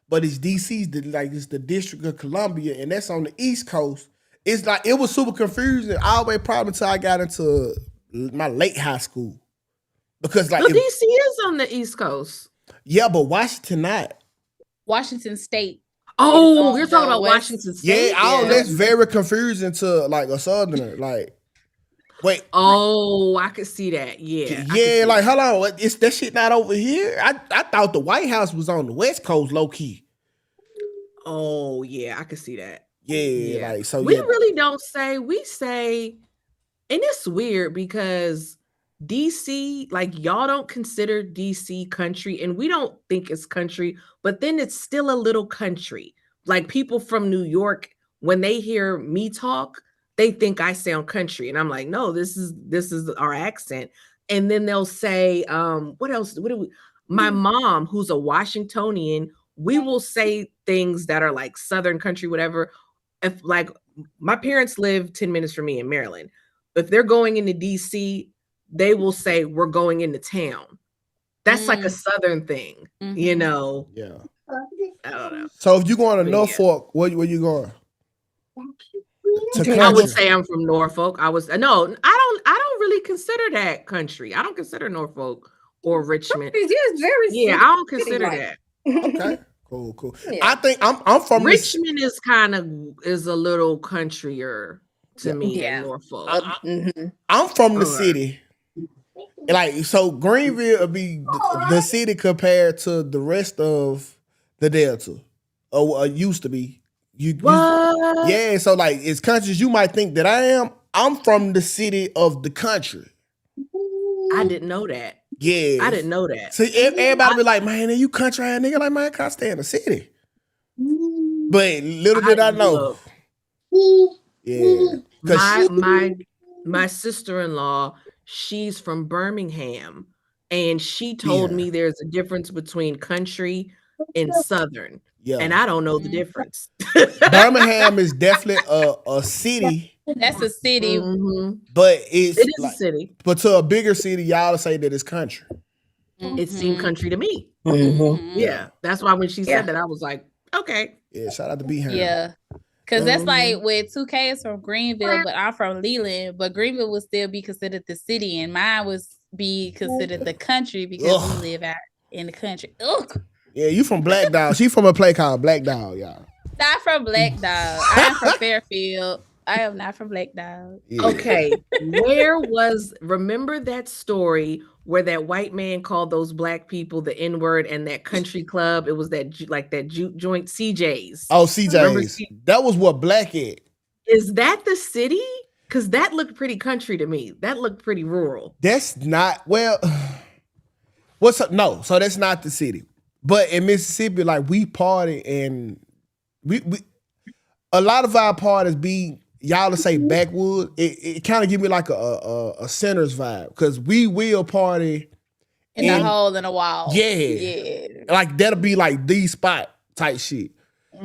but it's DC's it's the District of Columbia, and that's on the East Coast. It's it was super confusing all the way probably until I got into my late high school, because DC is on the East Coast. Yeah, but Washington not. Washington State. Oh, you're talking about Washington State. Yeah, that's very confusing to a southerner. Wait. Oh, I could see that. Yeah. Yeah, hold on. Is that shit not over here? I thought the White House was on the West Coast, low key. Oh, yeah, I could see that. Yeah. We really don't say. We say, and it's weird because DC, like y'all don't consider DC country, and we don't think it's country, but then it's still a little country. Like people from New York, when they hear me talk, they think I sound country. And I'm like, no, this is our accent. And then they'll say, what else? My mom, who's a Washingtonian, we will say things that are like Southern country, whatever. If like my parents live 10 minutes from me in Maryland. If they're going into DC, they will say we're going into town. That's like a Southern thing, you know? Yeah. I don't know. So if you're going to Norfolk, where you going? I would say I'm from Norfolk. I don't really consider that country. I don't consider Norfolk or Richmond. I don't consider that. Okay. Cool. Yeah. I think I'm from Richmond is a little countryer to me than Norfolk. I'm from the city. Like, so Greenville would be the city compared to the rest of the Delta, or used to be. Yeah, so like, it's countries you might think that I am. I'm from the city of the country. I didn't know that. Yeah, I didn't know that. See, everybody be like, man, you country ass nigga. Like, man, I can't stay in the city. But little did I know. Yeah, my sister-in-law, she's from Birmingham, and she told me there's a difference between country and Southern. Yeah, and I don't know the difference. Birmingham is definitely a city. That's a city, but it is like, a city. But to a bigger city, y'all say that it's country. It seemed country to me. Yeah, that's why when she said that, I was like, okay. Yeah, shout out to Behan. Yeah. Because that's like with 2K is from Greenville, but I'm from Leland. But Greenville would still be considered the city, and mine would be considered the country because we live out in the country. Ugh. Yeah, you from Black Dog. She from a place called Black Dog, y'all. Not from Black Dog. I'm from Fairfield. I am not from Black Dog. Yeah. Okay, remember that story where that white man called those black people the N-word and that country club? It was that juke joint, CJ's. Oh, CJ's. That was what Black at. Is that the city? Because that looked pretty country to me. That looked pretty rural. That's not, well, no, so that's not the city. But in Mississippi, like, we party, and we a lot of our parties be, y'all to say backwood, it kind of give me like a centers vibe, because we will party in a hole in a wall. Yeah. Like, that'll be like the spot type shit.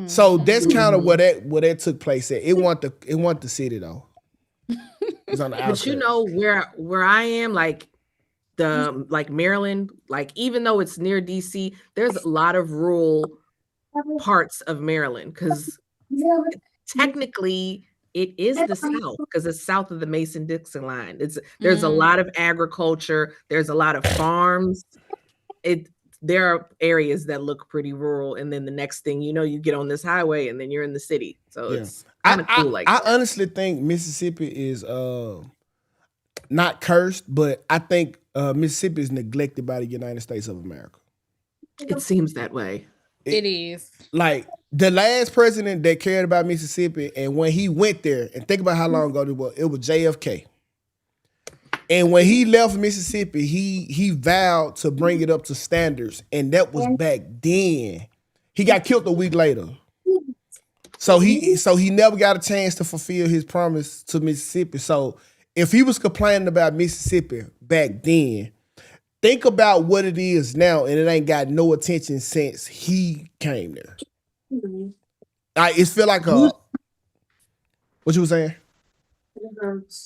So that's kind of where that took place at. It want the city though. It's on the outskirts. But you know where I am, like Maryland, like even though it's near DC, there's a lot of rural parts of Maryland because technically it is the South because it's south of the Mason-Dixon line. There's a lot of agriculture. There's a lot of farms. There are areas that look pretty rural, and then the next thing you know, you get on this highway, and then you're in the city. So it's kind of cool. I honestly think Mississippi is not cursed, but I think Mississippi is neglected by the United States of America. It seems that way. It is. Like, the last president that cared about Mississippi, and when he went there, and think about how long ago it was JFK. And when he left Mississippi, he vowed to bring it up to standards, and that was back then. He got killed a week later. So he never got a chance to fulfill his promise to Mississippi. So if he was complaining about Mississippi back then, think about what it is now, and it ain't got no attention since he came there. It feel like what you were saying?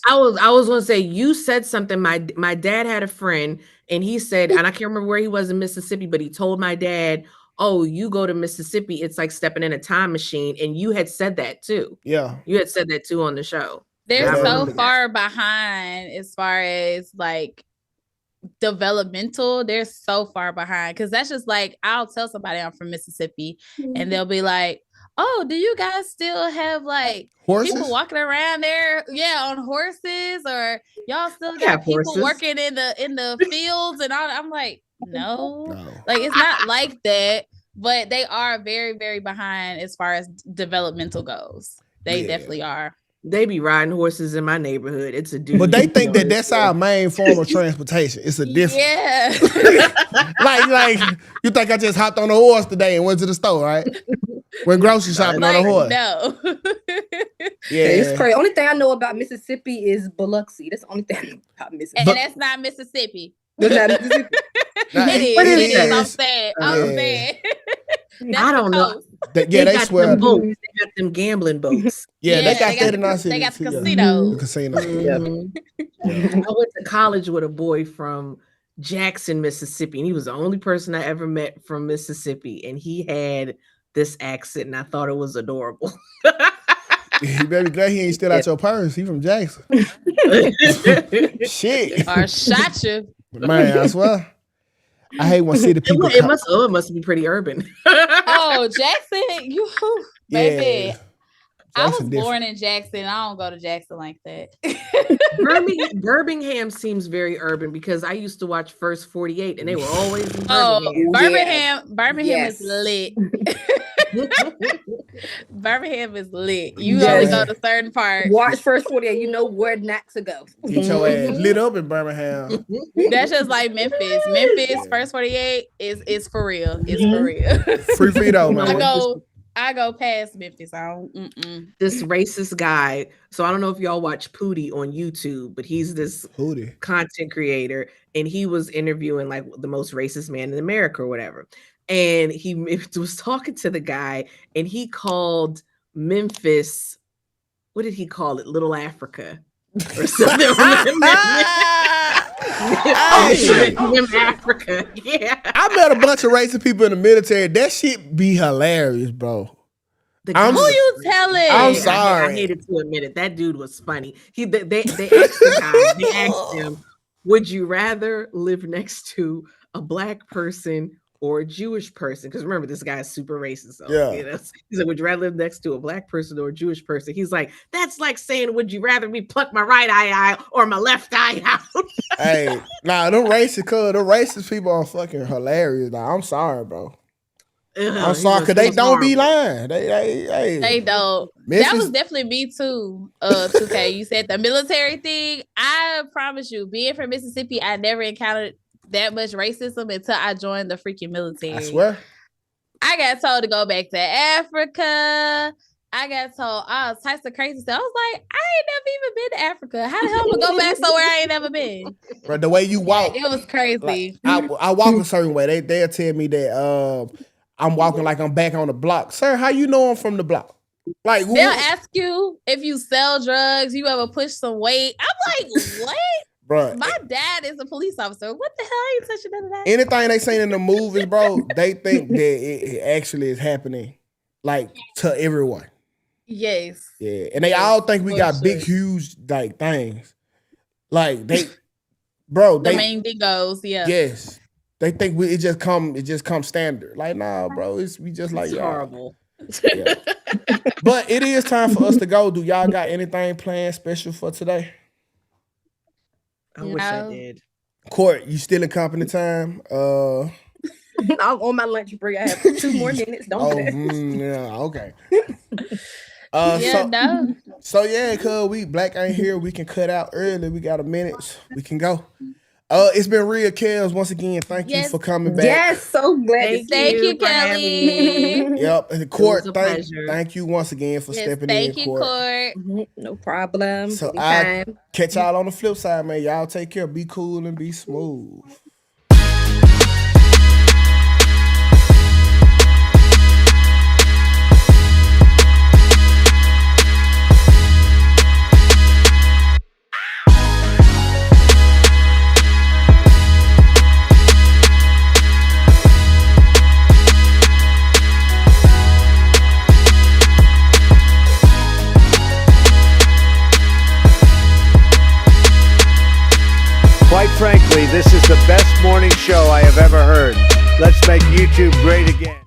I was gonna say, you said something. My dad had a friend, and he said, and I can't remember where he was in Mississippi, but he told my dad, "Oh, you go to Mississippi, it's like stepping in a time machine." And you had said that too. Yeah, you had said that too on the show. They're so far behind as far as like developmental. They're so far behind because that's just like, I'll tell somebody I'm from Mississippi, and they'll be like, "Oh, do you guys still have like horses? People walking around there, on horses, or y'all still got people horses working in the fields and all?" I'm like, no, like it's not like that. But they are very, very behind as far as developmental goes. They definitely are. They be riding horses in my neighborhood. It's a dude. But they think that that's our main form of transportation. It's a different. Yeah. like you think I just hopped on a horse today and went to the store, right? Went grocery shopping on a horse. No. Yeah, it's crazy. Only thing I know about Mississippi is Biloxi. That's the only thing I know about Mississippi. And that's not Mississippi. That's not Mississippi. It is. I'm sad. I'm sad. I don't know. They swear. Them boats. They got them gambling boats. They got that in our city. They got the too, casino. The casino. I went to college with a boy from Jackson, Mississippi, and he was the only person I ever met from Mississippi, and he had this accent, and I thought it was adorable. You better be glad he ain't still out your purse. He from Jackson. Shit. Or shot you. Man, I swear. I hate when city people. It must be pretty urban. Oh, Jackson, baby. Yeah. I was born in Jackson. I don't go to Jackson like that. Birmingham seems very urban because I used to watch First 48 and they were always in Birmingham. Birmingham is lit. Birmingham is lit. You only go to certain parts. Watch First 48. You know where not to go. Get your ass lit up in Birmingham. That's just like Memphis. Memphis, First 48 is for real. It's for real. Free Frito, man. I go past Memphis. This racist guy. So I don't know if y'all watch Pootie on YouTube, but he's this content creator, and he was interviewing like the most racist man in America or whatever. And he was talking to the guy, and he called Memphis, what did he call it? Little Africa or something. Africa. Yeah. I met a bunch of racist people in the military. That shit be hilarious, bro. Who you telling? I'm sorry. I hated to admit it. That dude was funny. They asked the guy, they asked him, would you rather live next to a black person or a Jewish person? Because remember, this guy is super racist. So, he's like, would you rather live next to a black person or a Jewish person? He's like, that's like saying, would you rather me pluck my right eye out or my left eye out? Hey, them racist people are fucking hilarious. Nah, I'm sorry, bro. I'm sorry, because they don't be lying. They don't. That was definitely me too. 2K, you said the military thing. I promise you, being from Mississippi, I never encountered that much racism until I joined the freaking military. I swear. I got told to go back to Africa. I got told all types of crazy stuff. I was like, I ain't never even been to Africa. How the hell am I go back somewhere I ain't never been? But the way you walk, it was crazy. Like, I walk a certain way. They'll tell me that I'm walking like I'm back on the block. Sir, how you know I'm from the block? Like they'll ask you if you sell drugs, you ever push some weight. I'm like, what? Bruh, my dad is a police officer. What the hell? I ain't touching none of that. Anything they seen in the movies, bro, they think that it actually is happening, like to everyone. Yes. Yeah, and they all think we got big, huge like things. Like the main dingoes. Yeah. Yes, they think it just come standard. Like nah, bro, we just like horrible. Yeah. But it is time for us to go. Do y'all got anything planned special for today? I wish I did. Court, you still in company time? I'm on my lunch break. I have 2 more minutes. Don't yeah, okay. No. So yeah, cause we black ain't here, we can cut out early. We got a minute. We can go. It's been real, Kels. Once again, thank you for coming back. Yes, so glad. Thank you, Kelly. Yep, and the Court, thank you once again for stepping in, Court. Court. No problem. So I'll catch y'all on the flip side, man. Y'all take care. Be cool and be smooth. Quite frankly, this is the best morning show I have ever heard. Let's make YouTube great again.